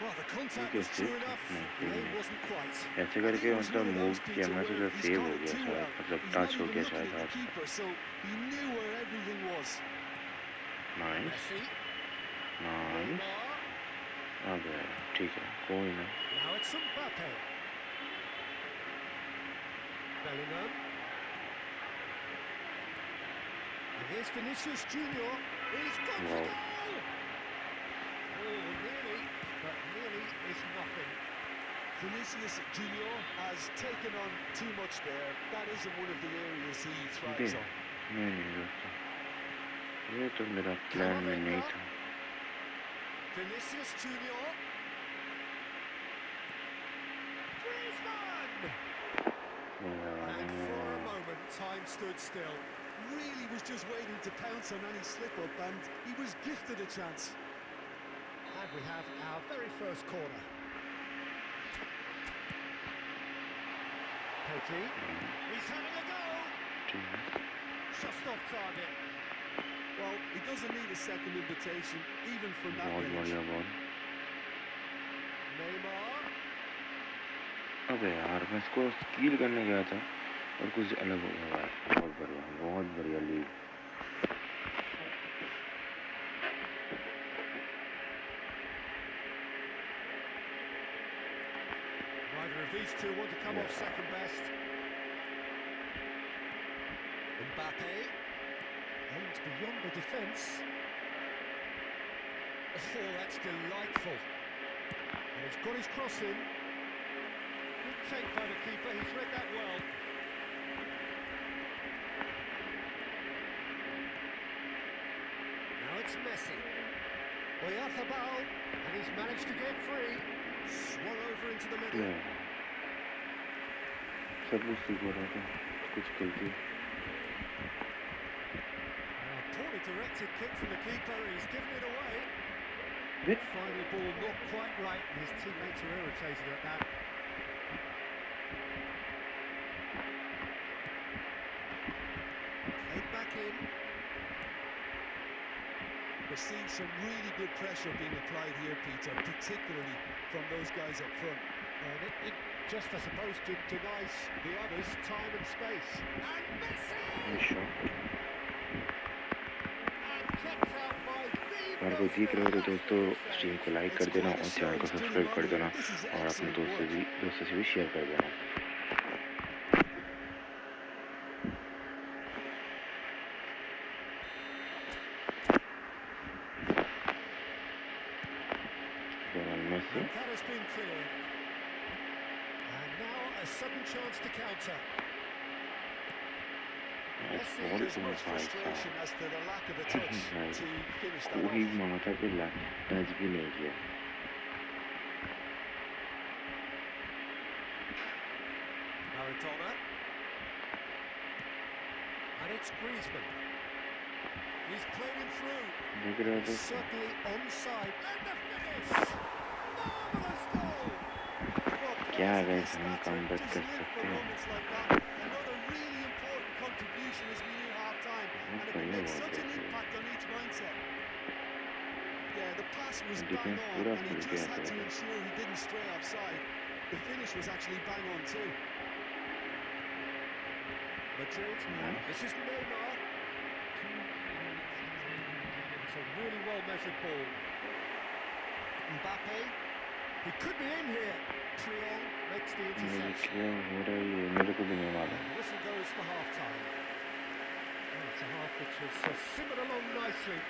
Well, the contact was true enough. The aim wasn't quite. ऐसे करके मतलब move किया मैं सोचा save हो गया शायद मतलब टच हो गया शायद हाथ So he knew where everything was. Nice Messi. Nice Neymar. अब ठीक है कोई ना Now it's Mbappe. Bellingham. And here's Vinicius Junior. He's got to Wow. goal! Oh, nearly, but nearly is nothing. Vinicius Junior has taken on too much there. That isn't one of the areas he they thrives on. नहीं दोस्तों ये तो मेरा plan में नहीं था Vinicius Junior. Griezmann! And for a moment, time stood still. Really was just waiting to pounce on any slip-up, and he was gifted a chance. And we have our very first corner. Pedri. He's having a go! Just off target. Well, he doesn't need a second invitation, even from that बहुत range. बढ़िया ball Neymar. अबे यार मैं इसको steel करने गया था और कुछ अलग हो गया यार बहुत बढ़िया lead Neither of these two want to come off second best. Mbappe. Aims beyond the defence. Oh, that's delightful. And he's got his cross in. Good take by the keeper, he's read that well. Now it's Messi. Oyarzábal, and he's managed to get free. Swung over into the middle. सब कुछ ठीक हो रहा था कुछ गलती Poorly directed kick from the keeper, he's given it away. Bit. Final ball not quite right, and his teammates are irritated at that. Played back in. We're seeing some really good pressure being applied here, Peter, particularly from those guys up front. And it just, I suppose, denies the others time and space. And Messi! Nice shot. And kept out by अगर कोई देख रहे हो तो दोस्तों stream को like कर देना और चैनल को सब्सक्राइब कर देना और अपने दोस्तों से भी शेयर कर देना And that has been cleared. And now a sudden chance to counter. Messi as much frustration as to the lack of a touch to finish that off. कोई माथा पे टच भी नहीं किया Maradona. And it's Griezmann. He's played him through. He's certainly onside. And the finish! Marvellous goal! क्या guys हम comeback कर सकते हैं Another really important contribution as we near half-time, and it can make such an impact on each mindset. Yeah, the pass was bang on, and he just had to ensure he didn't stray offside. The finish was actually bang on too. Madrid. This is Neymar. It's a really well-measured ball. Mbappe. He could be in here. Triol makes the interception. मेरे को भी नहीं मालूम The whistle goes for half-time. Well, it's a half which has simmered along nicely,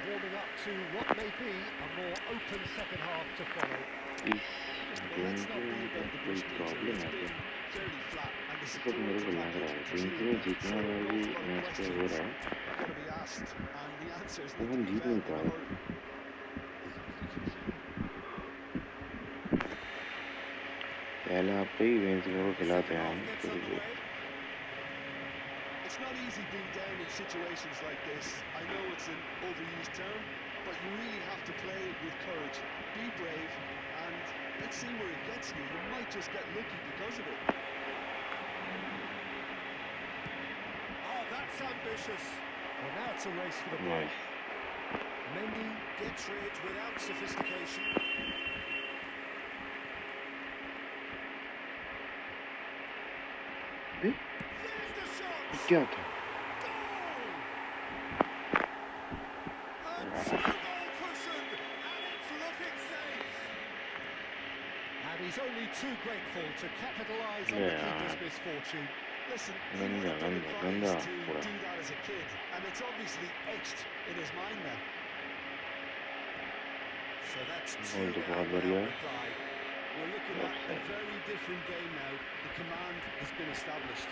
warming up to what may be a more open second half to follow. इस game में कोई problem है क्या इस वक्त मेरे को लग रहा है गेम में जीतना वाला भी मैच पे हो रहा है तो हम जीत नहीं पाए पहले आप पे ही वेंसबरो को खिलाते हैं हम not easy being down in situations like this. I know it's an overused term, but you really have to play it with courage. Be brave, and let's see where it gets you. You might just get lucky because of it. Oh, that's ambitious. Well, now it's a race for the ball. Nice. Mendy gets rid without sophistication. Beh, There's the shot! क्या था? Goal! A two-goal cushion, and it's looking safe. And he's only too grateful to capitalise on the Yeah. keeper's misfortune. Listen, he would Ganda, have been ganda, advised to pura. do that as a kid, and it's obviously etched in his mind now. So that's Goal two तो now बहुत without बढ़िया है. reply. We're looking at a Offside. very different game now. The command has been established.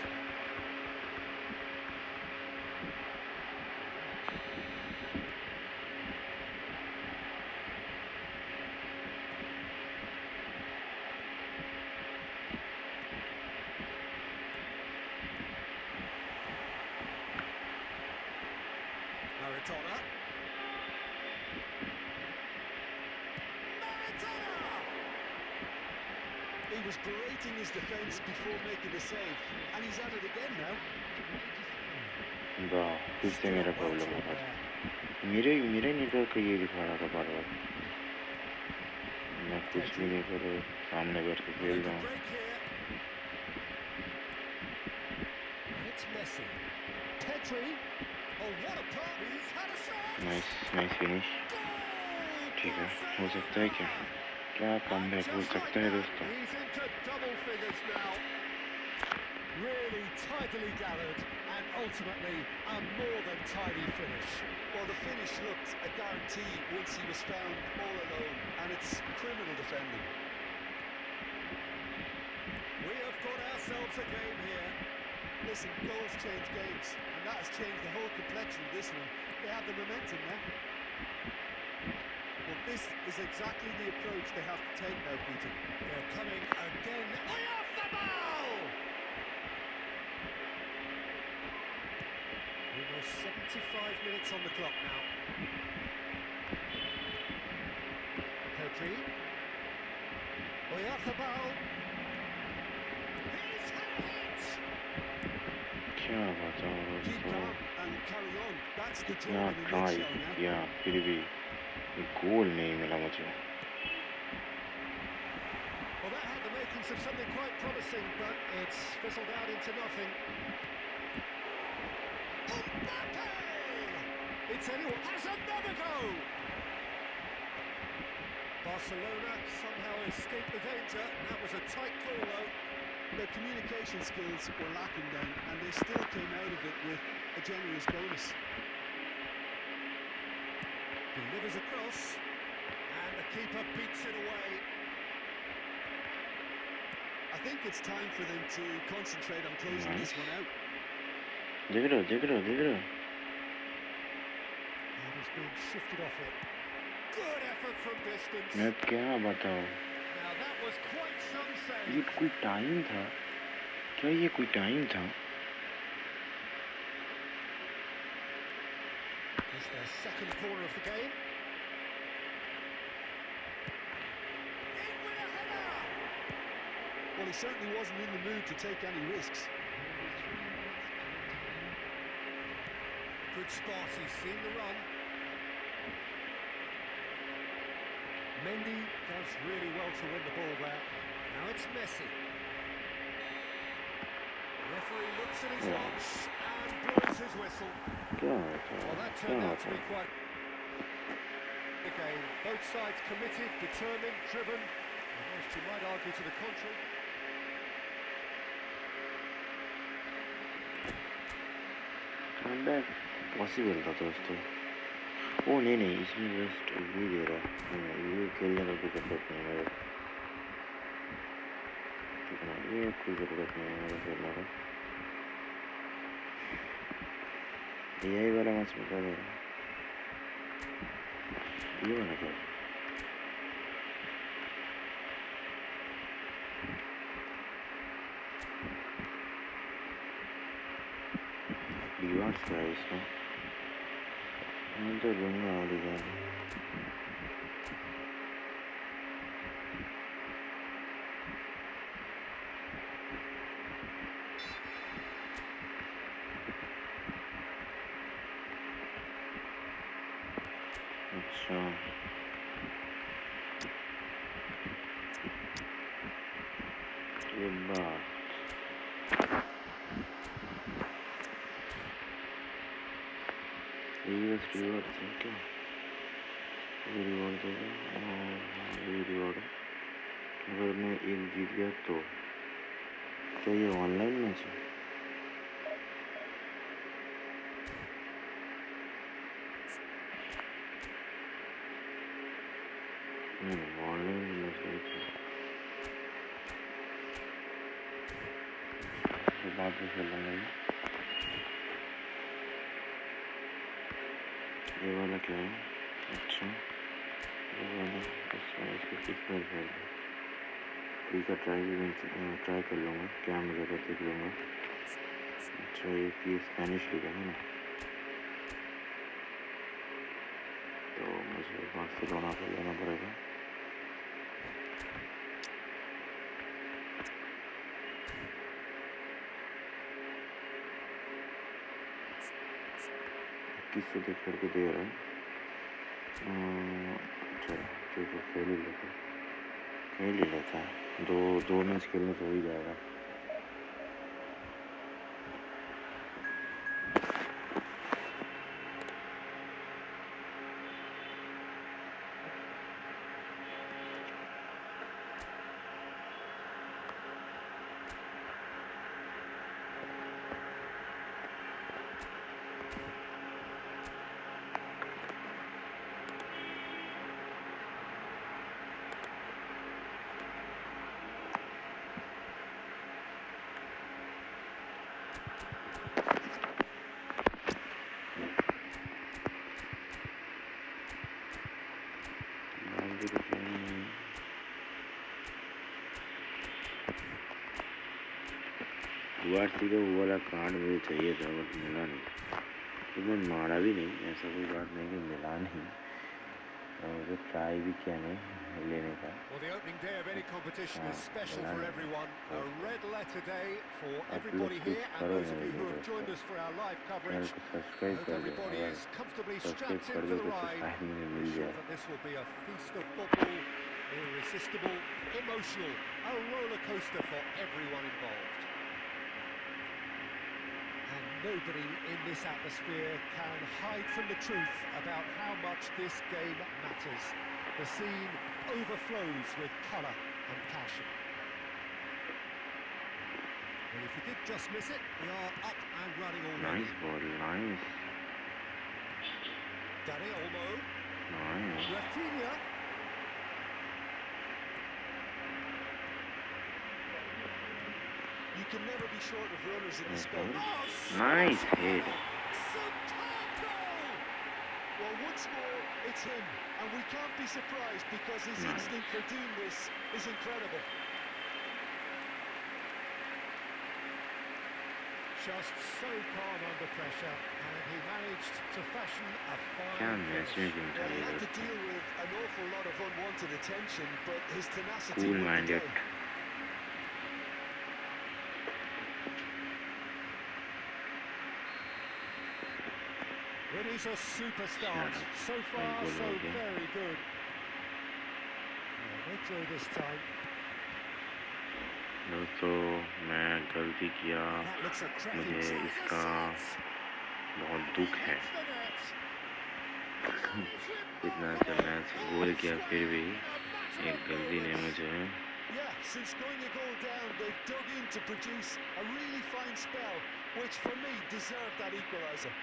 Maradona. He was berating his defence before making the save, and he's at it again now. वाह, फिर से मेरा problem हो रहा था. मेरे network का ये दिखा रहा था बार-बार. मैं कुछ भी नहीं कर रहा, सामने बैठ के खेल रहा हूँ. It's Messi. Pedri. Oh, what a pass! He's had a shot. Nice finish. ठीक है, हो सकता है क्या कमबैक हो सकता है दोस्तों. He's into double figures now. Really tidily gathered, and ultimately a more than tidy finish. Well, the finish looked a guarantee once he was found all alone, and it's criminal defending. We have got ourselves a game here. Listen, goals change games, and that has changed the whole complexion of this one. They have the momentum now. Well, this is exactly the approach they have to take now, Peter. They're coming again. eFootball! Almost 75 minutes on the clock now. Pedri. eFootball. He's had a hit! क्या बताऊँ Keep दोस्तों. calm and carry on. That's the इतना job in a try nutshell now. किया फिर भी गोल नहीं मिला मुझे. Well, that had the makings of something quite promising, but it's fizzled out into nothing. Mbappe! It's anyone. Has another go! Barcelona somehow escaped the danger. That was a tight call, though. Their communication skills were lacking then, and they still came out of it with a generous bonus. Delivers across, and the keeper beats it away. I think it's time for them to concentrate on closing this one out. देख रहे हो. And he's been shifted off it. Good effort from distance. मैं क्या बताऊँ. Now that was quite some save. ये कोई time था क्या? ये कोई टाइम था? It's their second corner of the game. In with a header! Well, he certainly wasn't in the mood to take any risks. Good spot, he's seen the run. Mendy does really well to win the ball there. Now it's Messi. The referee looks at his watch and blows his whistle. Well, that turned out to be quite a game. Both sides committed, determined, driven. Almost you might argue to the contrary. Comeback possible था दोस्तों. ओ नहीं इसमें just ये दे रहा है. ये खेलने का कोई ज़रूरत नहीं है. ये कोई ज़रूरत नहीं है मेरे खेलने का. यही वाला मैच में क्या दे रहा है? ये वाला क्या? यार्ड्स का है इसका, मैं तो लूँगा वाली गाड़ी। अच्छा ये बात, ये बस रिवॉर्ड है क्या? ये रिवॉर्ड देगा और ये रिवॉर्ड है। अगर मैं एक जीत गया तो क्या ये ऑनलाइन मैच है? नहीं ऑनलाइन मैच नहीं था, तो बाद में खेल लूँगा। ये वाला क्या है? अच्छा ये वाला, इसको कितना खेल फ्री का ट्राई कर लूँगा, क्या मुझे देख लूँगा। अच्छा ये स्पेनिश लीग है ना, तो मुझे बार्सिलोना को लेना पड़ेगा। किससे देख करके दे रहा है? अच्छा ठीक है, खेल ही लेता है। दो मैच खेलने तो हो ही जाएगा। वार्सी का वो वाला कार्ड मुझे चाहिए था बट मिला नहीं, तो मैं मारा भी नहीं, ऐसा कोई बात नहीं कि मिला नहीं, मुझे ट्राई भी किया नहीं लेने का। Well, the opening day of any competition is special for everyone. A red letter day for आप लोग everybody कुछ here, and करो those of मेरे you who have दोस्तों, joined us for our live channel coverage. को I subscribe hope कर दो, everybody अगर is comfortably subscribe strapped in कर for दो the तो कुछ ride. फायदे में Be मिल sure जाए। that this will be a feast of football, irresistible, emotional, a roller coaster for everyone involved. And nobody in this atmosphere can hide from the truth about how much this game matters. The scene overflows with colour and passion. Well, if you did just miss it, we are up and running already. Nice ball, nice. Dani Olmo. Nice. Rafinha. You can never be short of runners in this game. Oh, Nice hit. superb goal! Well, once more, it's him, and we can't be surprised because his Nice. instinct for doing this is incredible. Just so calm under pressure, and he managed to fashion a क्या fine match finish. में Well, he had to दोस्तों, deal with an awful lot of unwanted attention, but his tenacity cool won the minded. day. It is a super start. Shut up. So far, Good so work, yeah. very good. No throw this time. दोस्तों मैं गलती किया, That looks a cracking मुझे tries a इसका shot. बहुत He दुख है। hits the net. इतना अच्छा मैच गोल किया फिर भी एक गलती ने मुझे। Yeah, since going a goal down, they've dug in to produce a really fine spell, which for me deserved that equaliser.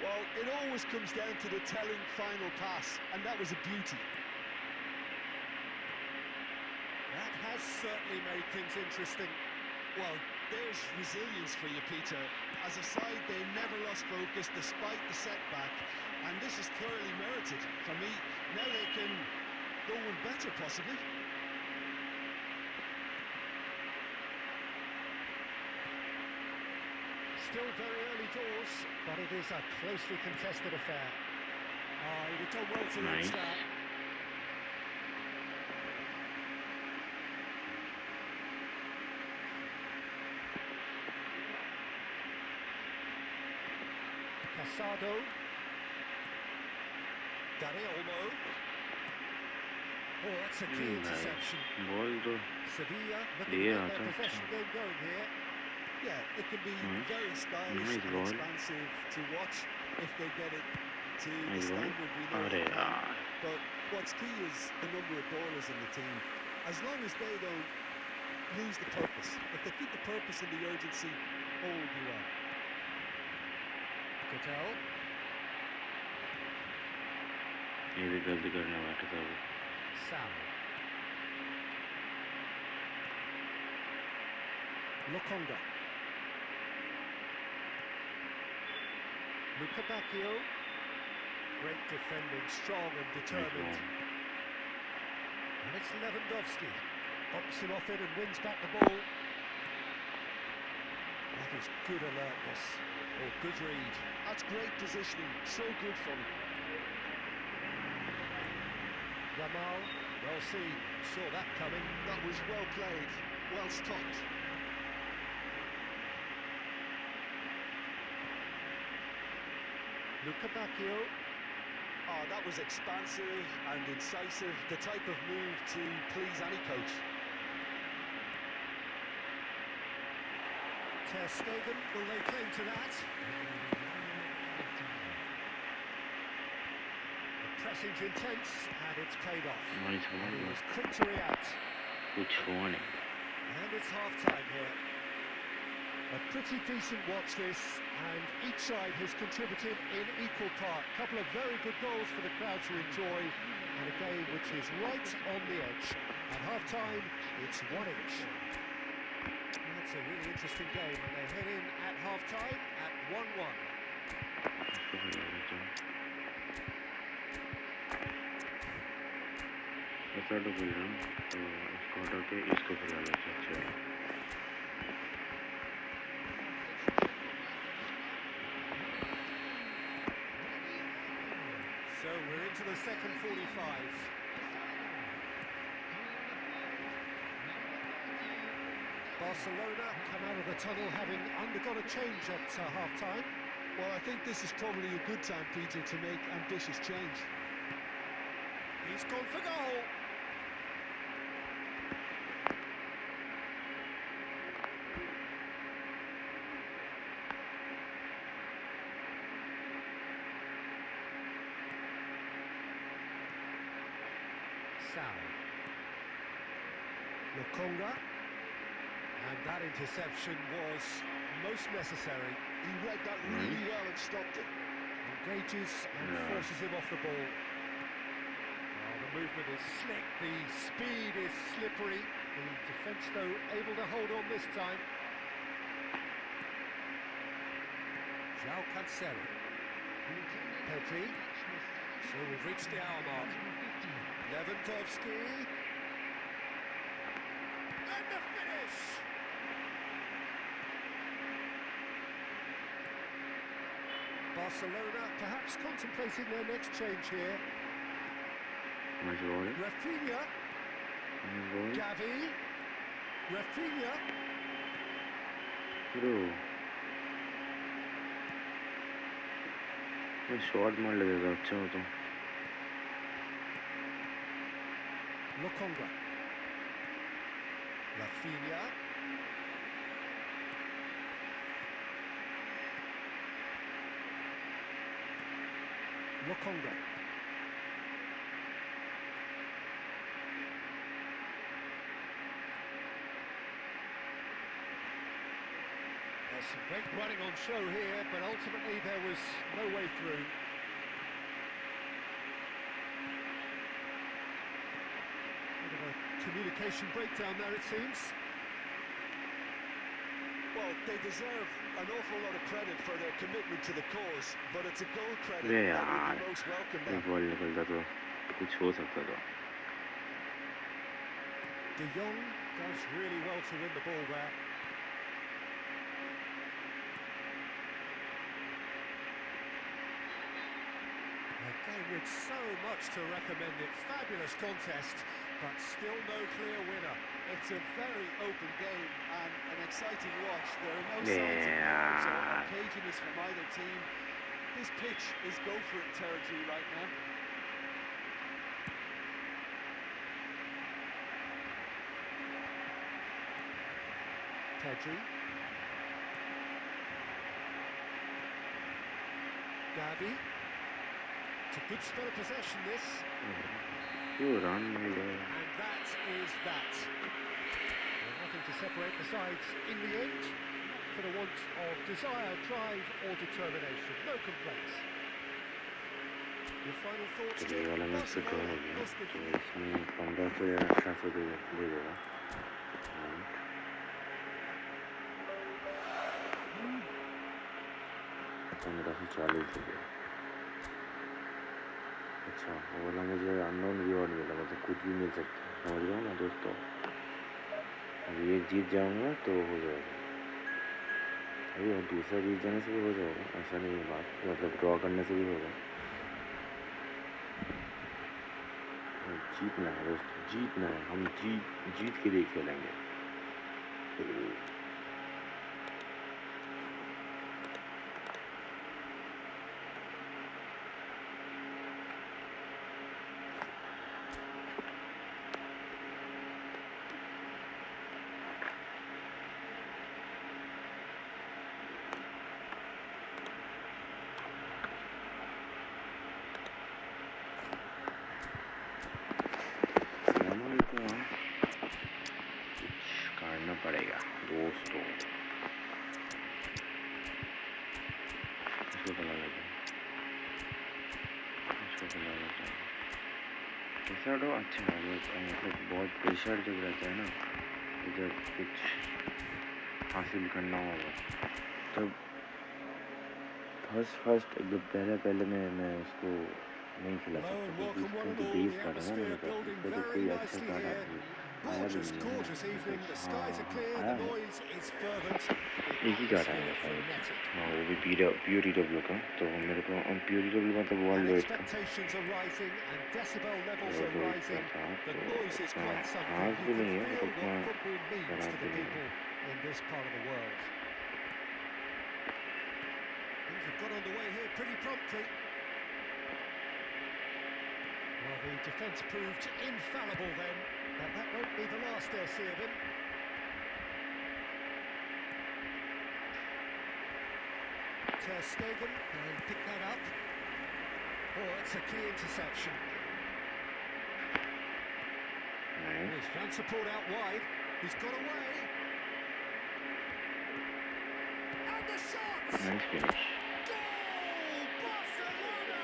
Well, it always comes down to the telling final pass, and that was a beauty. That has certainly made things interesting. Well, there's resilience for you, Peter. As a side, they never lost focus despite the setback, and this is thoroughly merited. For me, now they can go one better, possibly. still very early doors, but it is a closely contested affair. He'd have done well to reach that. Casado. Dani Olmo. Oh, that's a key interception. Ball to Sevilla looking diya to get aata their possession game going here. Yeah, it can be very stylish nice and ball. expansive to watch if they get it to the Nice ball. standard we know Are they can. yaar. But what's key is the number of ballers in the team. As long as they don't lose the purpose, if they keep the purpose and the urgency, all will be well. Cattell. ये भी गलती करने बैठा था वो. Sam. Lokonga. Luca Bacchio. Great defending, strong and determined. And it's Lewandowski. Bumps him off it and wins back the ball. That is good alertness. Or good read. That's great positioning, so good from him. Gamal, well seen, saw that coming. That was well played, well stopped. Luca Bacchio. Oh, that was expansive and incisive, the type of move to please any coach. Ter Stegen will lay claim to that. The pressing's intense and it's paid off. Nice And he ball. was quick to react. कुछ हुआ नहीं. And it's half-time here. A pretty decent watch this, and each side has contributed in equal part. A couple of very good goals for the crowd to enjoy, and a game which is right on the edge. At half-time, it's 1-1. That's a really interesting game, and they head in at half-time at 1-1. इसको फिर लेते हैं. ऐसा तो खेल रहा हूँ तो इसको हटा के इसको खिला लेते हैं. चलो. So we're into the second 45. Barcelona come out of the tunnel having undergone a change at half-time. Well, I think this is probably a good time, Peter, to make ambitious change. He's gone for goal. Sal. Lokonga. And that interception was most necessary. He read that really well and stopped it. Engages and forces him off the ball. Oh, the movement is slick, the speed is slippery. The defence, though, able to hold on this time. João Cancelo. Pedri. So we've reached the hour mark. Lewandowski. And the finish! Barcelona perhaps contemplating their next change here. Nice ball. Rafinha. Nice ball. Gavi. Rafinha. Bro. मैं shot मार लेता था अच्छा होता. Lokonga. Rafinha. Lokonga. There's some great running on show here, but ultimately there was no way through. Bit of a communication breakdown there, it seems. Well, they deserve an awful lot of credit for their commitment to the cause, but it's a goal credit अरे that यार. would be most welcome एक now. Ball निकलता तो कुछ हो सकता था. De Jong does really well to win the ball there. Game with so much to recommend it. Fabulous contest, but still no clear winner. It's a very open game and an exciting watch. There are no signs of nerves or caginess from either team. This pitch is go-for-it territory right now. Pedri. Gavi. It's a good spell of possession, this. You run, And that is that. Well, nothing to separate the sides in the end, for the want of desire, drive or determination. No complaints. Your final thoughts, ये वाला match तो draw हो गया, तो इसमें 1500 या 1800 दे देगा। पंद्रह सौ 40 हो गया। अच्छा, वो वाला मुझे अननोन रिवॉर्ड मिला, मतलब कुछ भी मिल सकता है, समझ रहे हो ना दोस्तों। अभी एक जीत जाऊंगा तो हो जाएगा, अभी और दूसरा जीत जाने से भी हो जाएगा, ऐसा नहीं है बात, मतलब ड्रॉ करने से भी होगा। जीतना है दोस्तों, जीतना है, हम जीत के लिए खेलेंगे। पड़ेगा दोस्तों, इसको चला लेते हैं, कैसा डो अच्छा है, मतलब बहुत प्रेशर जब रहता है ना, जब कुछ हासिल करना होगा तब फर्स्ट एकदम पहले मैं उसको नहीं खिला सकता, क्योंकि बेस कार्ड है ना मेरे पास, इस पर तो कोई अच्छा कार्ड आया भी नहीं है, एक ही कार्ड आया शायद, हाँ वो भी POTW का, तो मेरे को POTW मतलब वर्ल्ड वाइड का, तो उतना खास भी नहीं है, बट उतना खराब भी नहीं है। Things have got underway here pretty promptly. Well, the defence proved infallible then, but that won't be the last they'll see of him. Ter Stegen can pick that up. Oh, it's a key interception. Nice. He's found support out wide. He's got away. And the shot! Nice finish. Goal! Barcelona!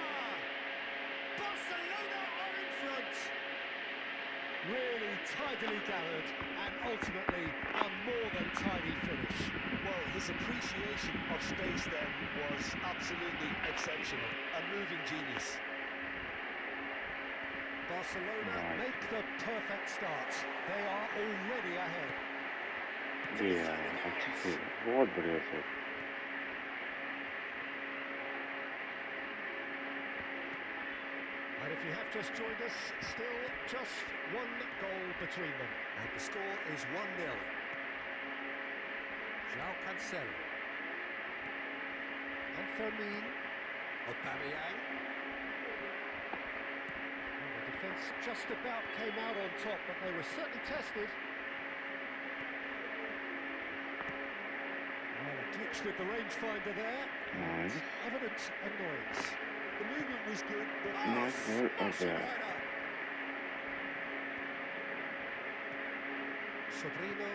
Barcelona are in front. Really tidily gathered, and ultimately a more than tidy finish. Well, his appreciation of space then was absolutely exceptional. A moving genius. Barcelona make the perfect start. They are already ahead. Yeah, अच्छे से, बहुत बढ़िया से। And if you have just joined us, still just one goal between them. And the score is 1-0. João Cancelo. And Fermin. Aubameyang. Well, the defence just about came out on top, but they were certainly tested. Well, a glitch with the rangefinder there. Nice. Evident annoyance. The movement was good, but Nice ball up there. Sobrino.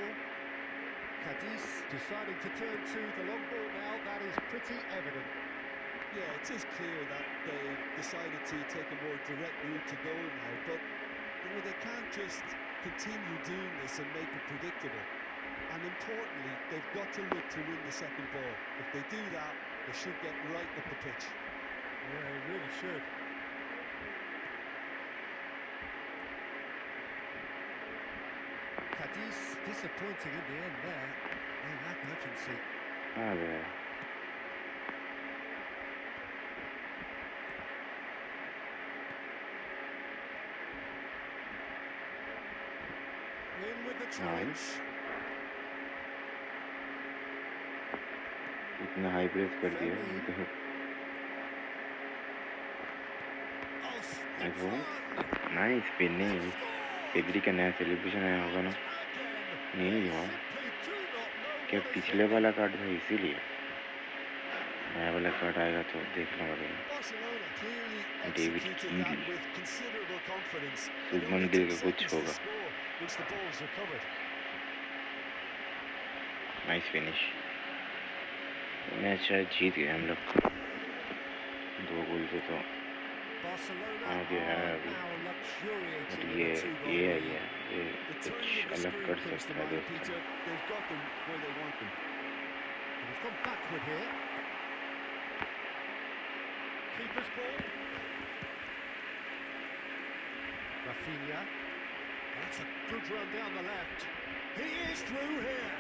Cadiz deciding to turn to the long ball now. That is pretty evident. yeah, it is clear that they decided to take a more direct route to goal now, but they can't just continue doing this and make it predictable. And importantly, they've got to look to win the second ball. If they do that, they should get right up the pitch. Yeah, they really should. Cadiz disappointing in the end there. They lack urgency. Ah, there. In with the Nice. challenge. इतना high press कर दिया तो nice ball, nice finish. Pedri का नया celebration आया होगा ना? नहीं हुआ क्या? पिछले वाला कार्ड था इसीलिए। नया वाला कार्ड आएगा तो देखना पड़ेगा। डेविड कील, शुभमन गिल का कुछ होगा। Nice finish. मैच शायद जीत गए हम लोग 2 गोल से, तो आगे है अभी। बट ये आ गया, ये कुछ अलग कर सकता है दोस्तों। Keeper's ball. Rafinha. That's a good run down the left. He is through here.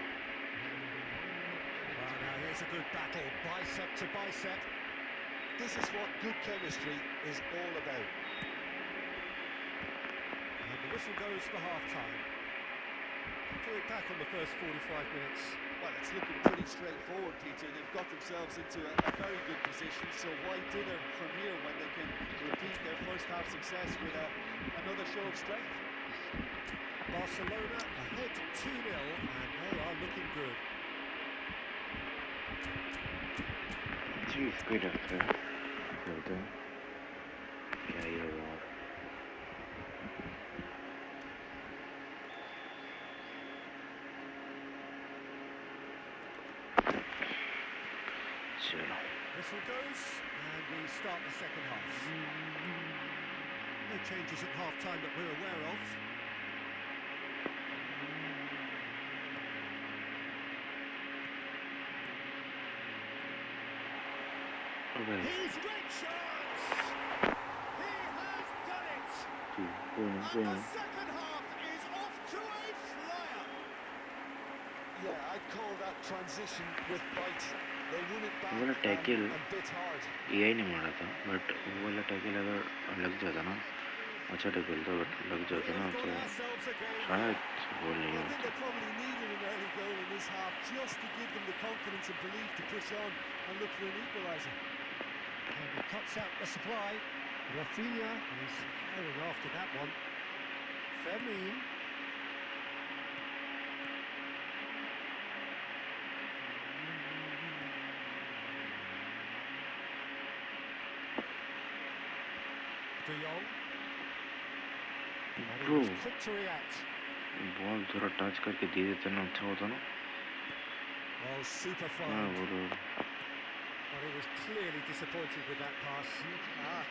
Well, now here's a good battle, bicep to bicep. This is what good chemistry is all about. And the whistle goes for half-time. Do it back on the first 45 minutes. Well, it's looking pretty straightforward, Peter. They've got themselves into a very good position, so why dither from here when they can repeat their first half success with another show of strength? Barcelona ahead 2-0, and they are looking good. Jeez, good after. क्या ये हुआ? चलो। Whistle goes, and we start the second half. No changes at half-time that we're aware of. He's great chance! He has done it! And the second half is off to a flyer! Yeah, I'd call that transition with bite. They won it back वाला tackle and bit hard. यही नहीं मारा था, but वो वाला tackle अगर लग जाता ना, अच्छा टैकल था, बट लग जाता ना तो शायद गोल नहीं I होता। think they probably needed an early goal in this half just to give them the confidence and belief to push on and look for an equaliser. And he cuts out the supply. Rafinha is firing after that one. Fermin. De Jong. And he was quick to react. Ball थोड़ा touch करके दे देते ना, अच्छा होता ना। Well, super हाँ fine. बोलो। But he was clearly disappointed with that pass.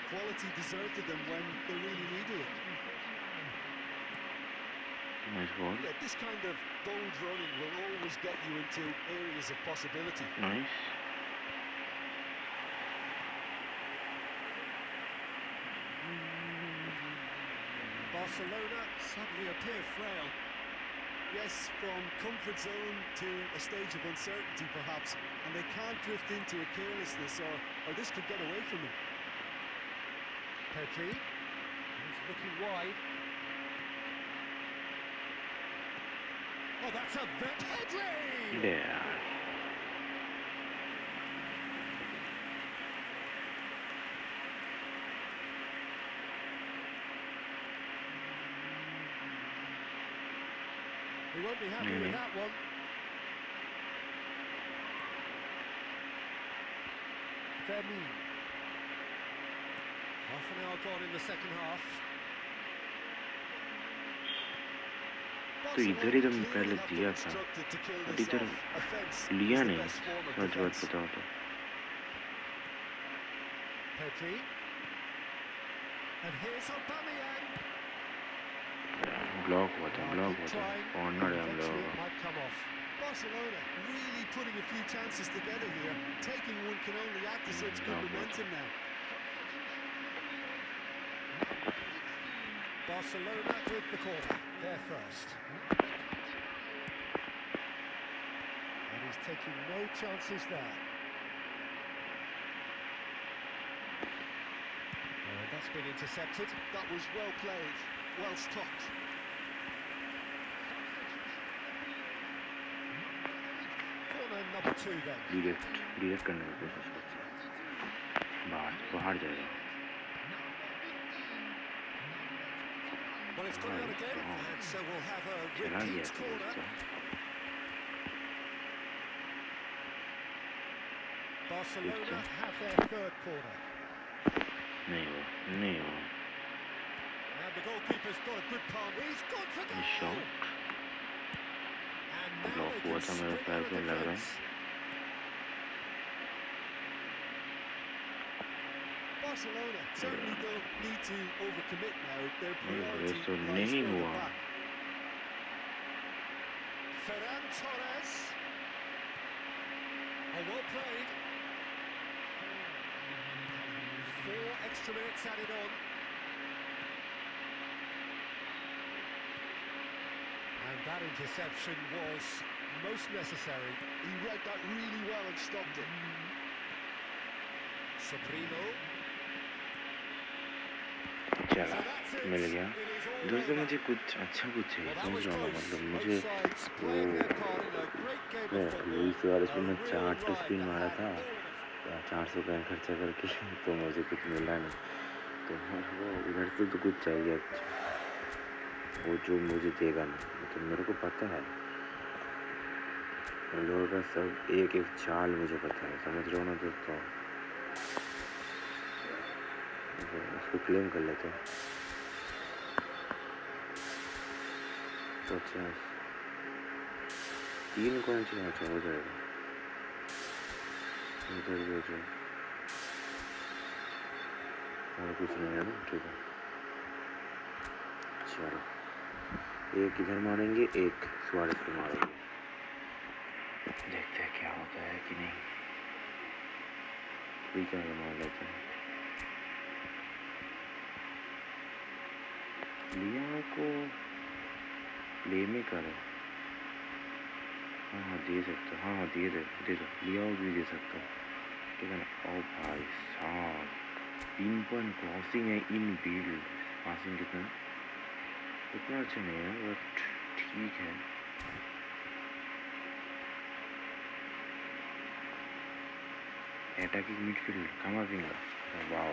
Quality deserted them when they really needed it. Nice ball. Yeah, this kind of bold running will always get you into areas of possibility. Nice. Barcelona suddenly appear frail. Yes, from comfort zone to a stage of uncertainty perhaps, and they can't drift into a carelessness or this could get away from them. Pedri, he's looking wide. Oh, that's a Pedri! Yeah. He won't be happy with that one. Fermin. Half an hour gone in the second half. तो इधर ही तो मैं पहले दिया था, but इधर लिया नहीं, सच बात बताओ तो। Pedri. And here's Aubameyang. Block हुआ था, कॉर्नर है हम लोगों का। Might come off. Barcelona really putting a few chances together here. Taking one can only add to such good momentum now. Barcelona with the corner, they're first. And he's taking no chances there. And that's been intercepted. That was well played, well stopped. 2 then. Direct करने की कोशिश करते हैं, बाहर जाएगा। Well, it's gone on again, and so we'll have a चला गया repeat था corner. बच्चा। Barcelona have their third corner. नहीं हुआ। And the goalkeeper's got a good palm. He's gone for goal! Shot And now block they हुआ can था मेरे spring पैर out of पे, लग रहा है। defence. Barcelona certainly don't need to overcommit now. Their race priority तो lies नहीं further हुआ। back. Ferran Torres. Oh, well played. 4 extra minutes added on. And that interception was most necessary. He read that really well and stopped it. Soprino. चला, मिल गया। दोस्तों मुझे कुछ अच्छा कुछ चाहिए, समझ रहा हूँ, मतलब मुझे वो लुइस सुआरेज़ पे मैं 4 स्पिन मारा था 400 कॉइन खर्चा करके, तो मुझे कुछ मिला नहीं। तो वो इधर से तो कुछ चाहिए अच्छा, वो जो मुझे देगा नहीं, तो मेरे को पता है उन लोगों का सब एक चाल मुझे पता है, समझ रहे हो ना दोस्तों। उसको क्लेम कर लेते हैं। 50 3 कॉइन से अच्छा हो जाएगा। इधर भेजो और कुछ नहीं है ना, ठीक है। चलो एक इधर मारेंगे, एक सुआरेज़ को मारेंगे, देखते हैं क्या होता है कि नहीं। कोई क्या मार लेते हैं। लिया को प्ले में करें, हाँ दे सकता, हाँ दे दो लिया को भी दे सकता, ठीक है ना। ओ भाई साहब, इन पर क्रॉसिंग है, इन फील्ड पासिंग कितना अच्छा नहीं है, बट ठीक है। अटैकिंग मिडफील्ड कमाविंगा, वाह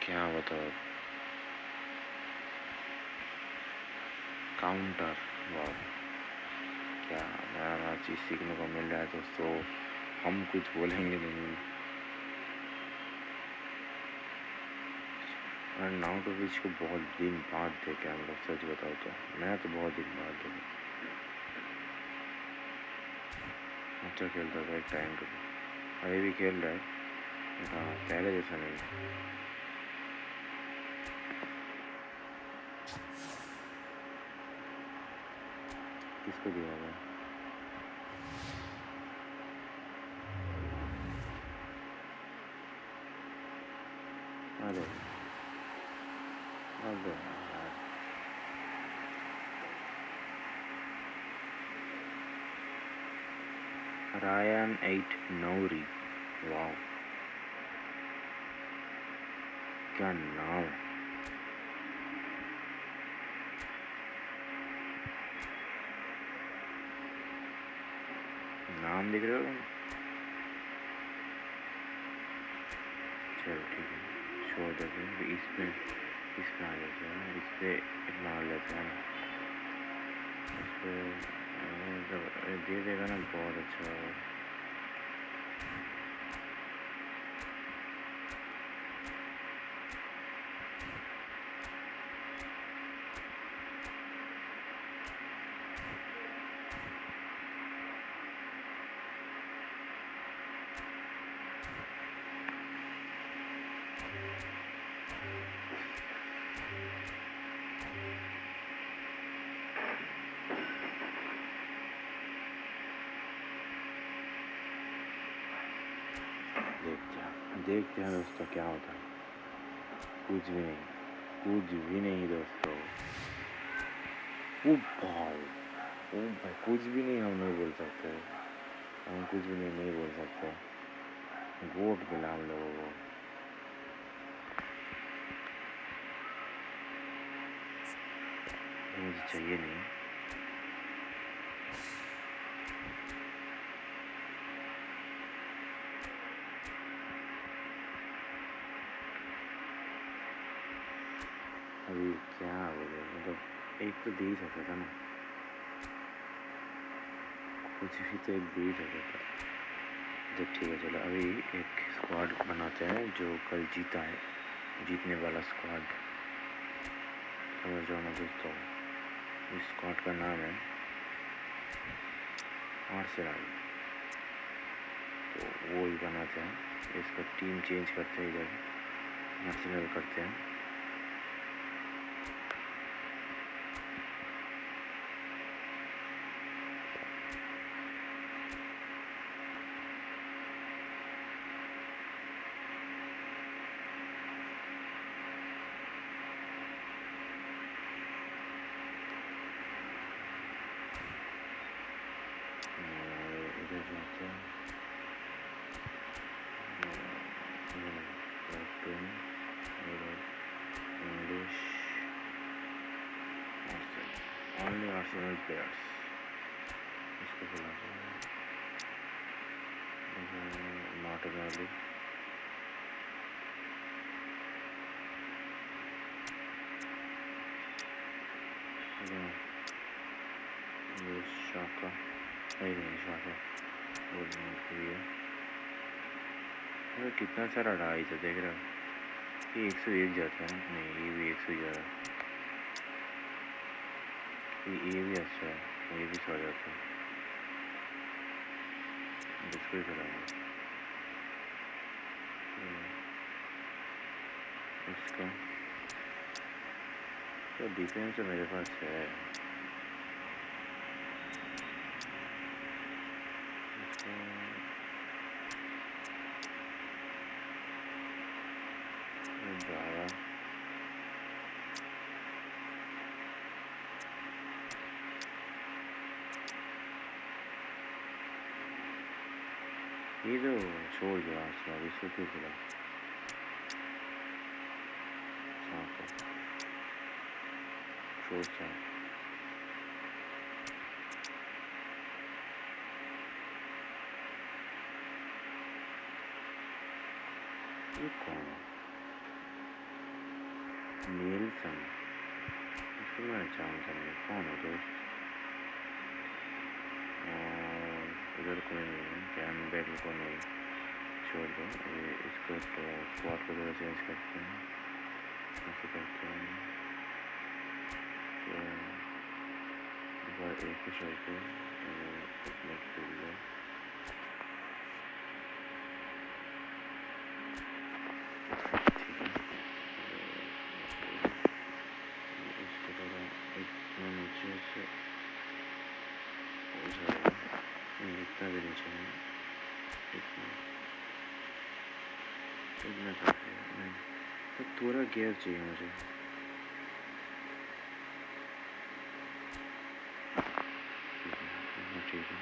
क्या बताओ, काउंटर, वाह क्या नया चीज़ सीखने को मिल रहा है दोस्तों, हम कुछ बोलेंगे नहीं। और नाउटोविच को बहुत दिन बाद देखे हम लोग, सच बताओ तो मैं तो बहुत दिन बाद देखा। अच्छा खेलता था एक टाइम पे, अभी भी खेल रहा है, हाँ पहले जैसा नहीं। किसको दिया हुआ है? अरे रायन 8 नौरी, वाह क्या नाम है। नाम देख रहे हो? चलो ठीक है, छोड़ देते हैं, इसमें आ जाते हैं, इस पर मार लेते हैं ना, इस पर दे देगा ना, बहुत अच्छा होगा। देखते हैं दोस्तों क्या होता है। कुछ भी नहीं दोस्तों। ओ भाई कुछ भी नहीं, हम नहीं बोल सकते, हम कुछ भी नहीं बोल सकते। गोट मिला हम लोगों को। मुझे चाहिए नहीं। अभी क्या हो गया, मतलब एक तो दे ही सकता था ना, कुछ भी तो एक दे ही सकता था। जब ठीक है चलो अभी एक स्क्वाड बनाते हैं जो कल जीता है, जीतने वाला स्क्वाड, समझ रहे हो ना दोस्तों। इस स्क्वाड का नाम है आर्सेनल, तो वो ही बनाते हैं। इसका टीम चेंज करते हैं, इधर आर्सेनल करते हैं। इधर जाते हैं इंग्लिश ओनली आर्सेनल प्लेयर्स, इसको बुलाते हैं मार्टिनेली, ये शाखा नहीं शाखा है। अरे कितना सारा ढाई था, देख रहा है ये 101 जाता है, नहीं ये भी 100 जा रहा है, ये भी अच्छा है, ये भी 100 जाता है, इसको ही चलाऊँगा। इसका तो डिफेंस तो मेरे पास है, जाया ये तो छोड़ दिया आर्सेनल, इसको क्यों खिला छोड़ सा। ये कौन है? नीलसन, इसको मैं जानता नहीं कौन है दोस्त। और इधर कोई नहीं है, कैमबेल को नहीं, छोड़ दो ये, इसको तो स्क्वाड को थोड़ा चेंज करते हैं, ऐसे करते हैं तो एक ही चलते इसमें फील्ड इतना भी नहीं चाहिए, इतना काफ़ी है, नहीं तो थोड़ा गियर चाहिए मुझे। ठीक है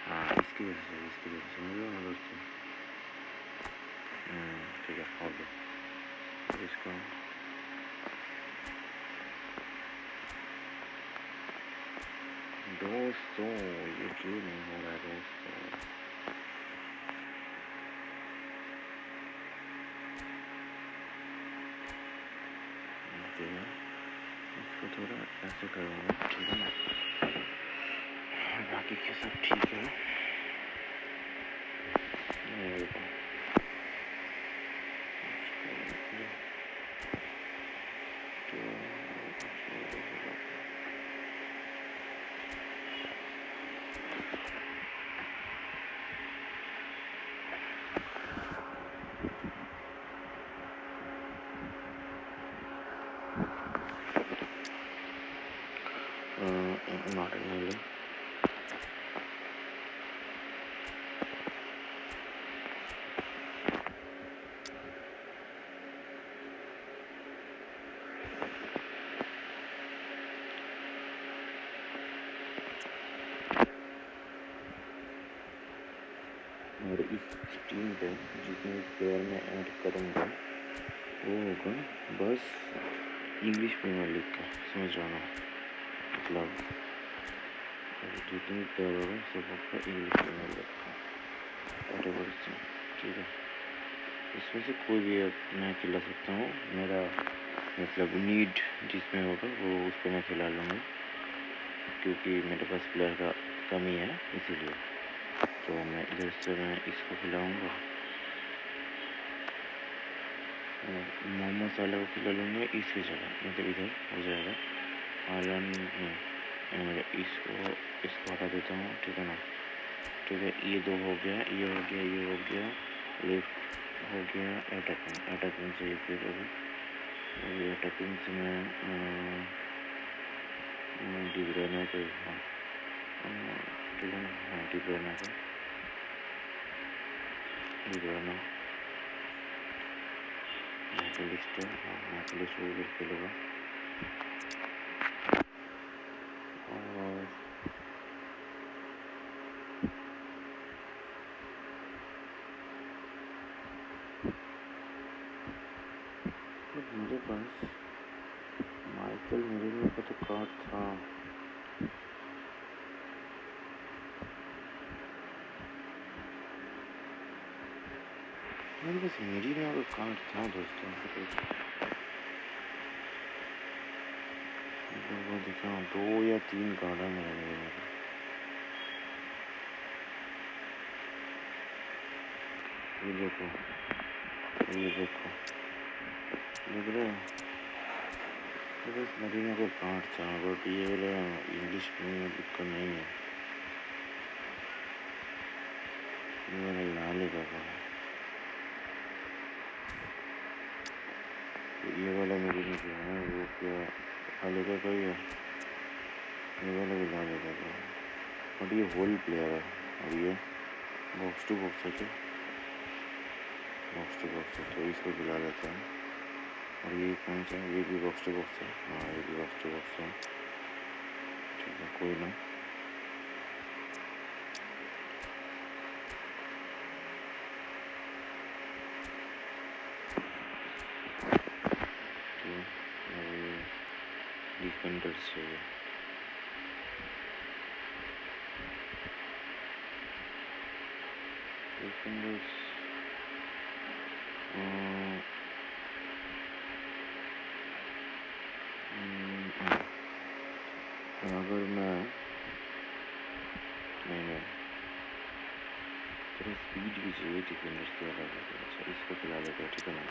हाँ, इसकी वजह से समझ लो ना दोस्तों। ठीक है हो गया, इसको दोस्तों ये क्यों नहीं हो रहा है दोस्तों। इसको थोड़ा ऐसे करूँगा, ठीक है ना, बाकी के सब ठीक है। not really और इस टीम पे जितने प्लेयर मैं ऐड करूँगा वो होगा बस इंग्लिश प्रीमियर लीग का, समझ रहा ना, मतलब जितने प्लेयर होगा सब होगा इंग्लिश प्रीमियर लीग का, ठीक है। इसमें से कोई भी मैं खिला सकता हूँ, मेरा मतलब नीड जिसमें होगा वो उस पर मैं खिला लूँगा, क्योंकि मेरे पास प्लेयर का कमी है इसीलिए। तो मैं इधर से मैं इसको खिलाऊँगा, मोहम्मद साला को खिला लूँगा इसकी जगह, मतलब इधर हो जाएगा हालांड नहीं, इसको हटा देता हूँ, ठीक है ना। ठीक है, ये दो हो गया, ये हो गया, ये हो गया, लेफ्ट हो गया, अटैकिंग चाहिए फिर अभी अटैकिंग से मैं डिब्रोना पे, हाँ ठीक है ना, हाँ डिब्रोना पे, डिब्रोना मैकलिस्टर, हाँ मैकलिस्टर उधर खेलेगा। और मेरे पास माइकल मेरिनो का तो कार्ड था, मेरे पास मेरिनो का कार्ड था दोस्तों। दिखा 2 या 3 कार्ड है मेरे मेरिनो का। ये देखो, ये देखो, देख रहे हो, बस मेरिनो का कार्ड था, बट ये वाला इंग्लिश में दिक्कत नहीं है, ये वाला लाल का है, ये वाला मेरिनो जो है वो क्या लाल का ही है, ये वाला भी लाल का है, और ये होल प्लेयर है, और ये बॉक्स टू बॉक्स है, क्या बॉक्स टू बॉक्स है, तो इसको बुला लेते हैं। और ये कौन सा है, ये भी बॉक्स टू बॉक्स है, हाँ ये भी बॉक्स टू बॉक्स है, ठीक है कोई ना। तो डिफेंडर्स चाहिए, डिफेंडर्स अगर मैं नहीं थोड़ा स्पीड भी चाहिए डिफेंडर्स के अलग। अच्छा इसको खिला देते हैं, ठीक है ना,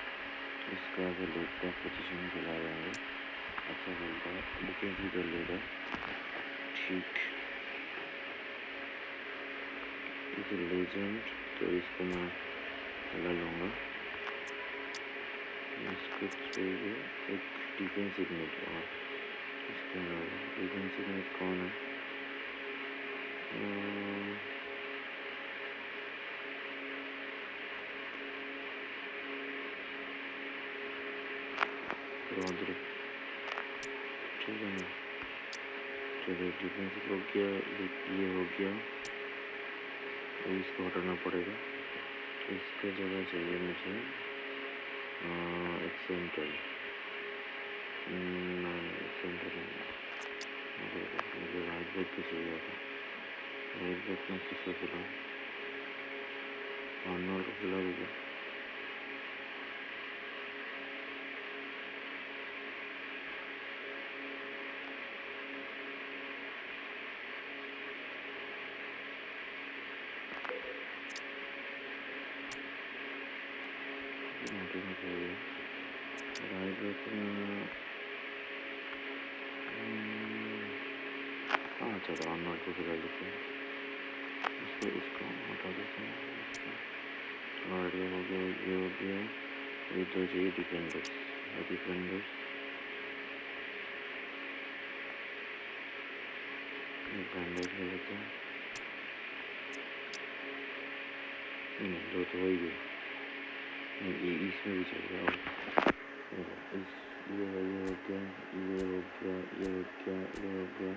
इसका जो लेफ्ट बैक पोजीशन खिला देंगे, अच्छा खेलता है, डिफेंस भी कर लेगा, ठीक। इज लेजेंड, तो इसको मैं खिला लूँगा, इसको चाहिए एक डिफेंसिव मिड, और इसके अलावा डिफेंसिव मिड कौन है, रॉड्री, ठीक है ना। चलो डिफेंसिव हो गया, ये हो गया, और इसको हटाना पड़ेगा, इसका जगह चाहिए मुझे एक सेंट्रल, एक सेंट्रल मुझे राइट बैक की चाहिए था, राइट बैक में किसको खिलाऊँ, आर्नोल्ड को खिला दीजिए, चाहिए राइट बैक में, हाँ चलो आर्नोल्ड को खिला देते हैं, इसको हटा देते हैं, और ये हो गया, ये हो गया, ये तो चाहिए डिफेंडर्स, डिफेंडर्स बैंडेज ले लेते हैं, नहीं दो तो हो ही गए, नहीं इसमें भी चाहिए, और इस ये हो गया, ये हो गया, ये हो गया, ये हो गया,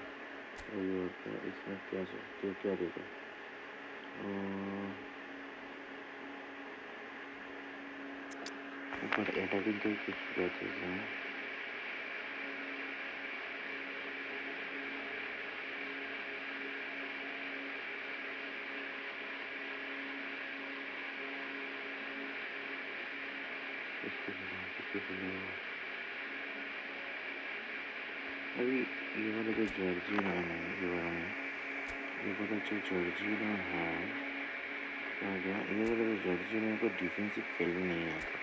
ये हो गया, इसमें क्या चाहिए, क्या देगा, ऊपर अटैकिंग के कुछ क्या चीज़ें हैं, अभी ये वाला जो जॉर्जिना है ये वाला नहीं, ये वाला जो जॉर्जिना है क्या गया, ये वाला जो जॉर्जिना को डिफेंसिव खेल भी नहीं आता।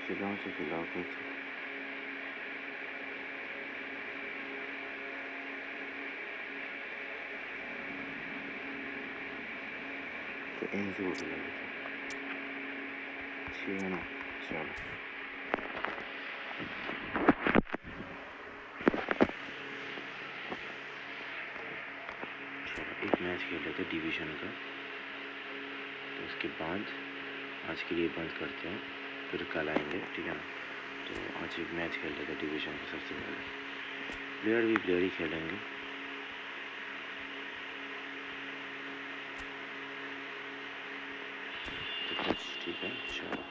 खिलाओ तो खिलाओ कैसे, तो इनसे वो खिला देते ठीक है ना। चलो एक मैच खेल रहे थे डिवीज़न का, तो उसके बाद आज के लिए बंद करते हैं, फिर कल आएंगे ठीक है ना। तो आज एक मैच खेल रहे थे डिवीज़न का, सबसे पहले प्लेयर भी प्लेयर ही खेलेंगे। तो कुछ ठीक है चलो।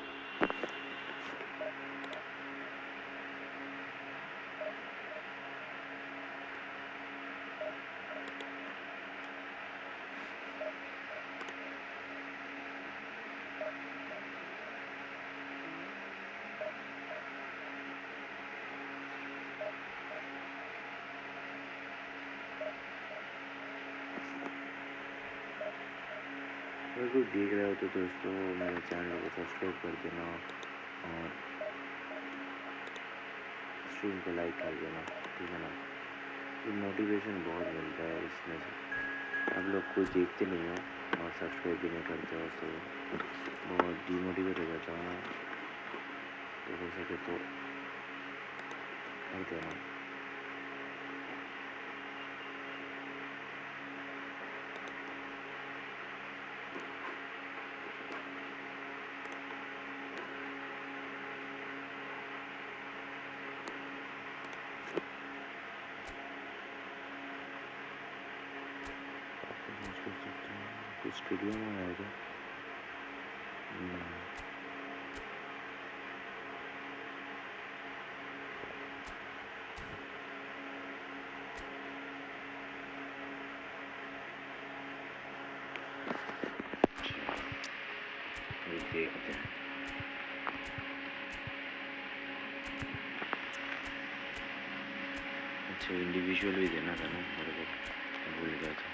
अगर कोई देख रहे हो तो दोस्तों मेरे चैनल को सब्सक्राइब कर देना और स्ट्रीम को लाइक कर देना ठीक है ना। तो मोटिवेशन बहुत मिलता है इसमें से, आप लोग कोई देखते नहीं हो और सब्सक्राइब भी नहीं करते हो तो बहुत डीमोटिवेट हो जाता हूँ। तो हो सके तो कर देना। कुछ स्टूडियो में आएगा देखते हैं। अच्छा इंडिविजुअल भी देना था ना मेरे को, भूल गया था।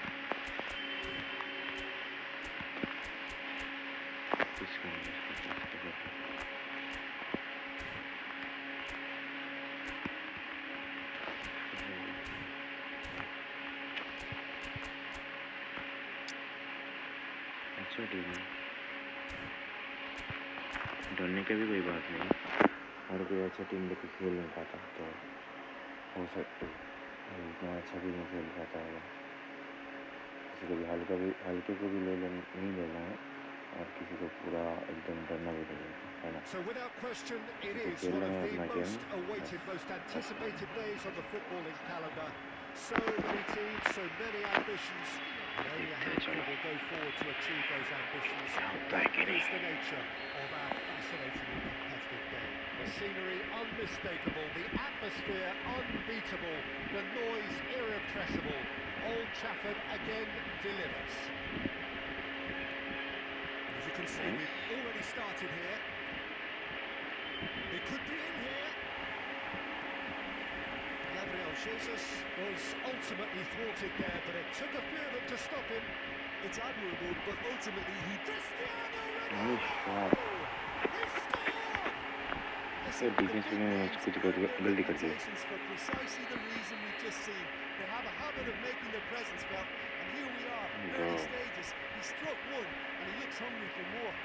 अच्छा टीम है, डरने की भी कोई बात नहीं, हर कोई अच्छा टीम लेके खेल नहीं पाता, तो हो सकता है इतना अच्छा भी नहीं खेल पाता है। किसी को भी हल्के को भी नहीं लेना है और किसी को पूरा एकदम डरना भी नहीं है ना। So without question, it is खेलना one है of the अपना game. most awaited, most anticipated days on the footballing calendar. So many teams, so many ambitions. And only a handful will go forward to achieve those ambitions. That is the nature of our fascinatingly competitive game. The scenery unmistakable, the atmosphere unbeatable, the noise irrepressible. Old Trafford again delivers. As you can see, we've already started here. It could be in here. Gabriel Jesus was ultimately thwarted there, but it took a few of them to stop him. It's admirable, but ultimately he... Cristiano Ronaldo! He scored! ऐसे defence में कुछ गलती कर दी। For precisely the reason we've just seen. They have a habit of making their presence felt, and here we are, early stages. He struck one, and he looks hungry for more.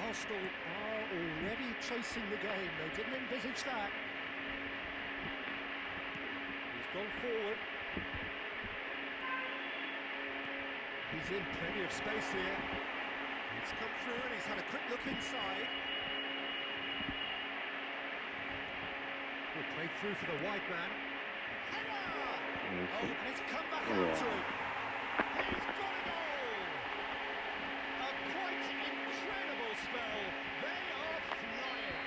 Arsenal are already chasing the game. They didn't envisage that. He's gone forward. He's in plenty of space here. He's come through and he's had a quick look inside. Will play through for the wide man. Header! Oh, and it's come back out to him. He's got it all! A quite incredible spell. They are flying.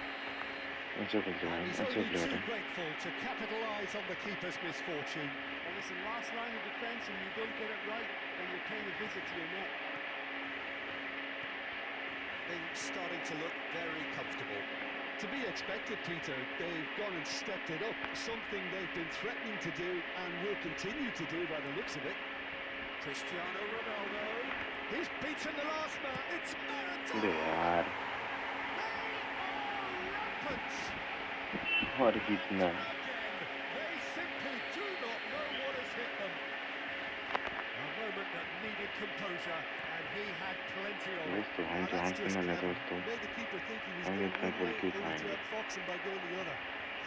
And he's only too grateful to capitalise on the keeper's misfortune. And Listen, last line of defence, and you don't get it right, then you're paying a visit to your net. Things starting to look very comfortable. To be expected, Peter. They've gone and stepped it up, something they've been threatening to do and will continue to do by the looks of it. Cristiano Ronaldo. He's beaten the last man. It's अबे Maradona. यार They are rampant. और कितना Again, they simply do not know what has hit them. A moment that needed composure, and he had plenty of it. दोस्तों हम Now, जो that's हम just सुना ना clever. दोस्तों Made the keeper think he was हम going इतना one गोल way, क्यों only to खाएंगे outfox him by going the other.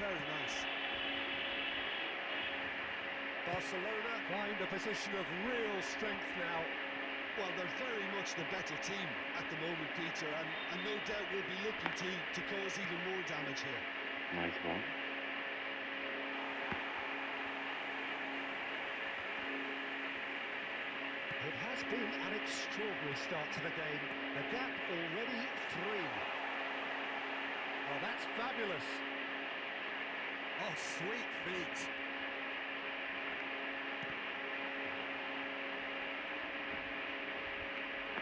Very nice. Barcelona find a position of real strength now. Well, they're very much the better team at the moment, Peter, and no doubt will be looking to cause even more damage here. Nice ball It has been an extraordinary start to the game. The gap already 3. Oh, that's fabulous. Oh, sweet feet.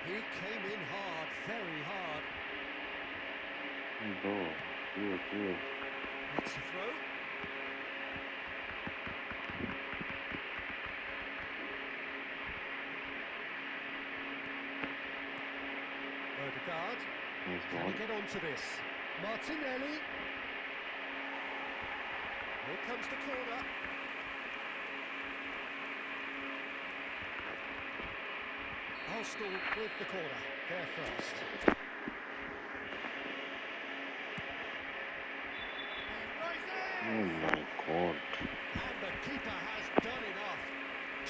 He came in hard, very hard. Bro क्यों What's the throw? Odegaard. Nice Can ball he get onto this? Martinelli. Here comes the corner. Arsenal with the corner. There first. He oh rises! My God And the keeper has done enough.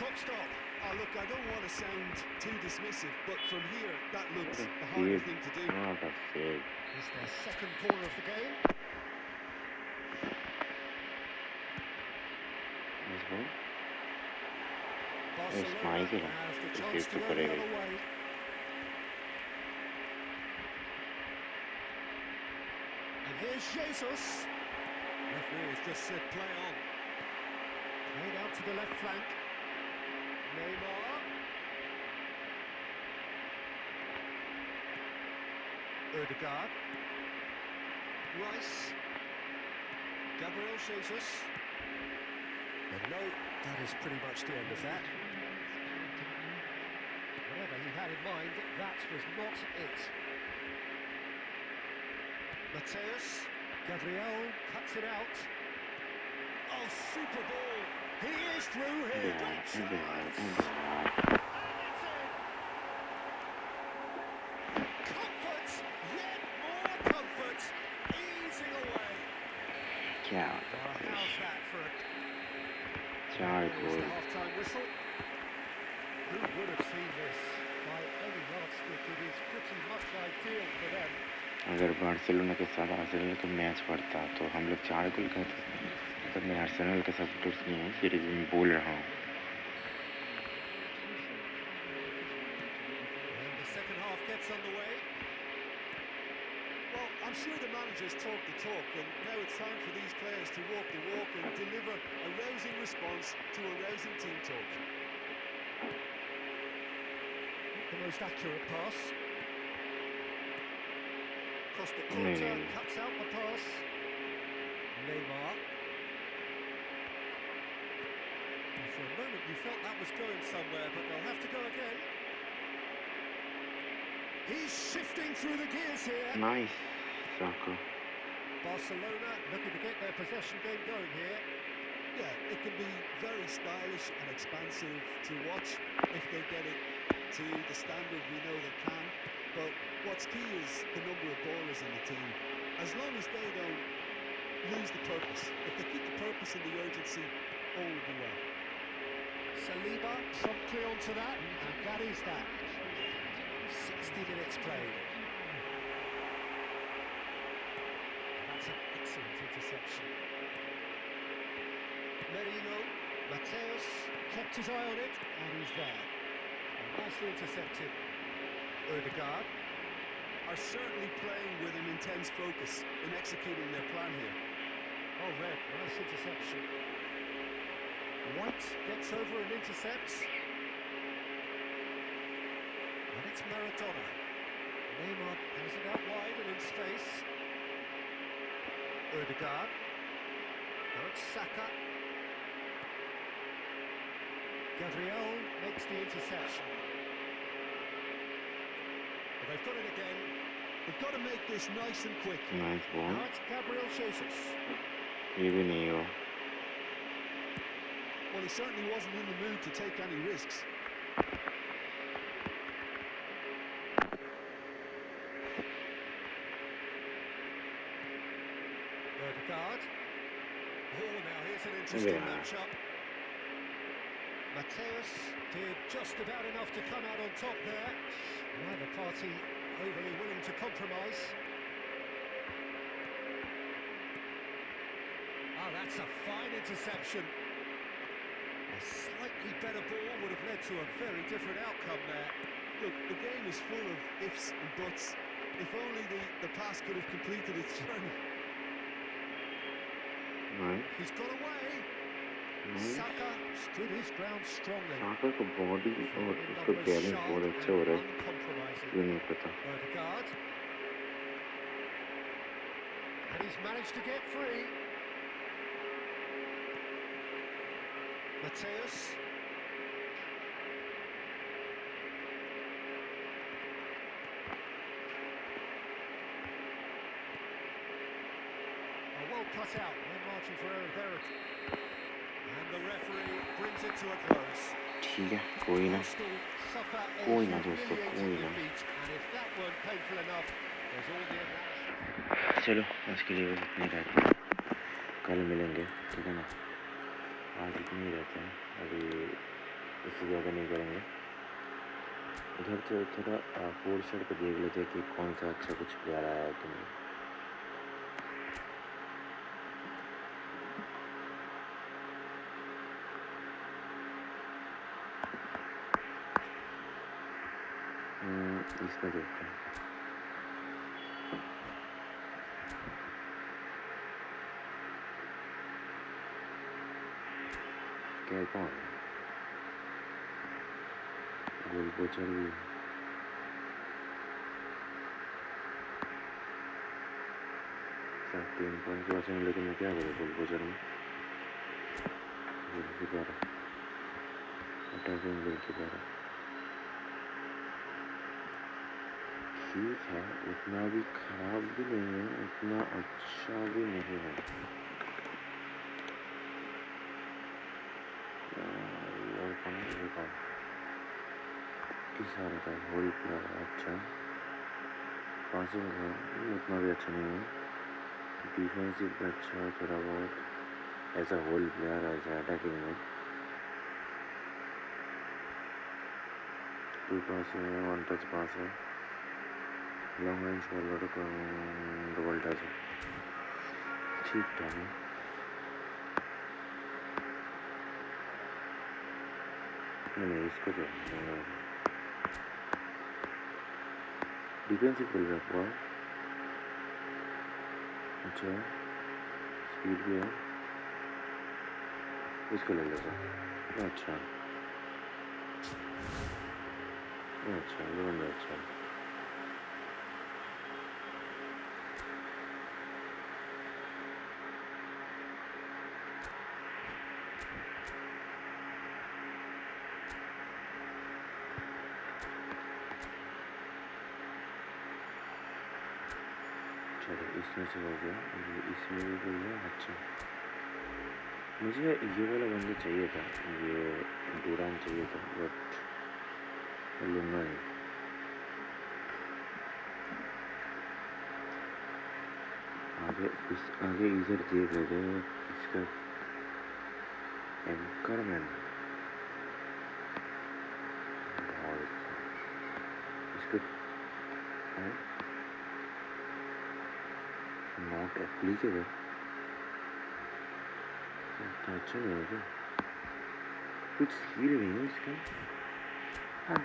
Top stop. Oh, look, I don't want to sound too dismissive, but from here, that looks What a the harder save. thing to do. What a save. It's their second corner of the game. Nice ball. Barcelona nice, yeah. has the It's chance safe to to go the correct. other way. And here's Jesus. Referee has just said play on. Played out to the left flank. Neymar. Odegaard. Rice. Gabriel Jesus. And no, that is pretty much the end of that. Whatever he had in mind, that was not it. Mateus. Gabriel cuts it out. Oh, super ball. He is through here. Great chance. And it's in. Comfort, yet more comfort. Easing away. क्या Well, how's that for a... चार There's goal the half-time whistle. Who would have seen this? By any yardstick, it is pretty much ideal for them. अगर Barcelona के साथ Arsenal का match पड़ता तो हम लोग 4 गोल खाते तब मैं आर्सेनल का सपोर्टर्स नहीं हूँ सीरीज में बोल रहा हूँ And the second half gets underway. Well, I'm sure the managers talk the talk, and now it's time for these players to walk the walk and deliver a rousing response to a rousing team talk. The most accurate pass. Costa No, no, Curta no. cuts out the pass. Neymar. And for a moment you felt that was going somewhere, but they'll have to go again. He's shifting through the gears here. Nice Saka Barcelona looking to get their possession game going here. Yeah, it can be very stylish and expansive to watch if they get it to the standard we know they can. But what's key is the number of ballers in the team. As long as they don't lose the purpose, if they keep the purpose and the urgency, all will be well. Saliba promptly onto that, and that is that. 60 minutes played. That's an excellent interception. Merino, Mateus kept his eye on it, and he's there. And nicely intercepted. Odegaard. Are certainly playing with an intense focus in executing their plan here. Oh, Red, nice interception. White gets over and intercepts. And it's Maradona. Neymar has it out wide and in space. Ødegaard. Now it's Saka. Gabriel makes the interception. But they've got it again. They've got to make this nice and quick. Nice ball. Now it's Gabriel Jesus. ये भी नहीं हुआ. Well, he certainly wasn't in the mood to take any risks. Ødegaard. Oh, now here's an interesting Yeah. matchup. Mateus did just about enough to come out on top there. Neither party overly willing to compromise. Oh, that's a fine interception. A slightly better ball would have led to a very different outcome there. Look, the game is full of ifs and buts. If only the pass could have completed its journey. Nice. He's got away. Nice. Saka stood his ground strongly. साका का body और उसका balance बहुत अच्छा हो रहा है. ये नहीं पता. Ødegaard. And he's managed to get free. Mateus. Well cut out. No margin for error there. And the referee brings it to a close. ठीक है, कोई ना. Arsenal suffer a कोई ना दोस्तों, humiliating कोई ना. defeat, and if that weren't painful enough, there's all the analysis. चलो आज के लिए बस इतने रहते हैं. कल मिलेंगे, ठीक है ना. आज इतने ही रहते हैं. अभी इससे ज़्यादा नहीं करेंगे. इधर से थोड़ा फोर साइड पे देख लेते हैं कि कौन सा अच्छा कुछ प्लेयर आया है कि नहीं. इसमें देखते हैं. क्या कौन गोल पोचर भी. सब 3 पॉइंट के पास हैं, लेकिन मैं क्या करूँ गोल पोचर में. Goal keeper attacking goal keeper ठीक है. उतना भी खराब भी नहीं है, उतना अच्छा भी नहीं है. किस आ रहा था होल प्लेयर. अच्छा पासिंग है, उतना भी अच्छा नहीं है. डिफेंसिव अच्छा है थोड़ा बहुत. ऐसा होल प्लेयर है, ऐसा अटैकिंग में. 2 पास है, 1 टच पास है. लॉन्ग रेंज बॉलर का डबल टच है. ठीक ठाक है. नहीं इसको तो डिफेंसिव खेल रहा है. अच्छा स्पीड भी है. इसको ले लेगा. अच्छा अच्छा ये बंदा अच्छा है. चलो इसमें से हो गया. इसमें भी हो गया. अच्छा मुझे ये वाला बंदा चाहिए था, ये डूरान चाहिए था, बट लूँगा नहीं. आगे इधर देख लेते हैं. इसका एंकर मैन इसका नॉट एप्लीकेबल. इतना अच्छा नहीं है क्या? कुछ स्किल नहीं है इसका. हाँ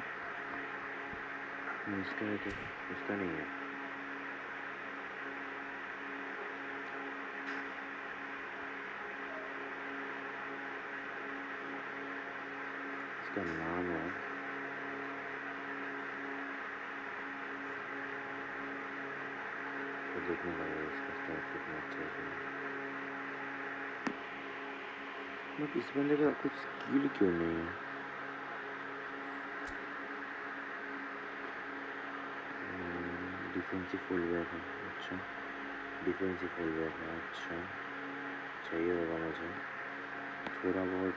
इसका है तो इसका नहीं है. देखने पड़ेगा इसका स्टैट कितना अच्छा है। बट इस बंदे का कुछ स्किल क्यों नहीं है? डिफेंसिव फुलबैक है, अच्छा डिफेंसिव फुलबैक है, अच्छा चाहिए होगा मुझे थोड़ा बहुत।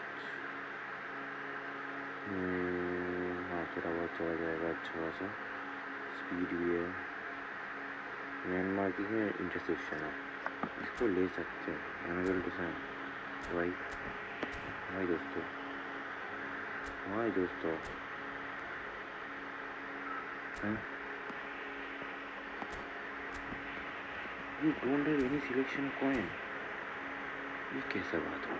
हाँ थोड़ा बहुत चला जाएगा, अच्छा खासा स्पीड भी है। म्यांमार की है, इंटरसेप्शन है, इसको ले सकते हैं। एनगल टू साइन भाई दोस्तों, भाई दोस्तों हैं, you don't have any selection coin, ये कैसा बात है?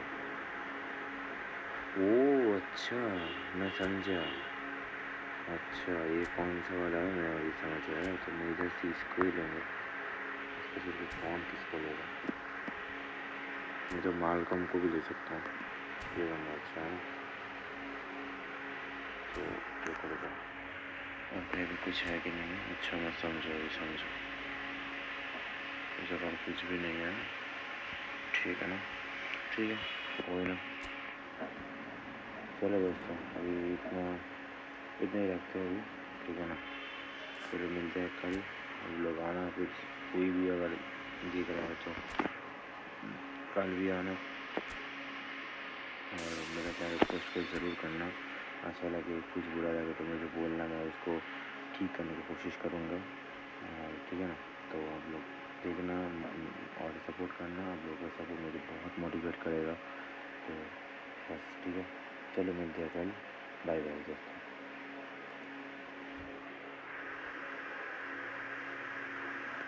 ओह अच्छा मैं समझा, अच्छा ये कौन सा वाला है, मैं अभी समझ आया। तो मैं इधर से इसको ही लूँगा, इसको सिर्फ कौन किसको लेगा? मैं तो मालकम को भी ले सकता हूँ, ये बंदा अच्छा है ना। तो क्या करेगा? ओके अभी कुछ है कि नहीं? अच्छा मैं समझा, अभी समझा, इस जगह कुछ भी नहीं है, ठीक है ना, ठीक है कोई ना। चलो दोस्तों अभी इतना ही रखते हैं अभी, ठीक है ना। फिर मिलते हैं कल, हम लोग आना, फिर कोई भी अगर देख रहा है तो कल भी आना, और मेरा चैनल सब्सक्राइब ज़रूर करना। अच्छा लगे कुछ बुरा लगे तो मुझे बोलना, मैं उसको ठीक करने की कोशिश करूँगा, ठीक है ना। तो आप लोग देखना और सपोर्ट करना, आप लोगों का सपोर्ट मुझे बहुत मोटिवेट करेगा। तो बस ठीक है, चलो मिलते हैं कल, बाय बाय दोस्तों।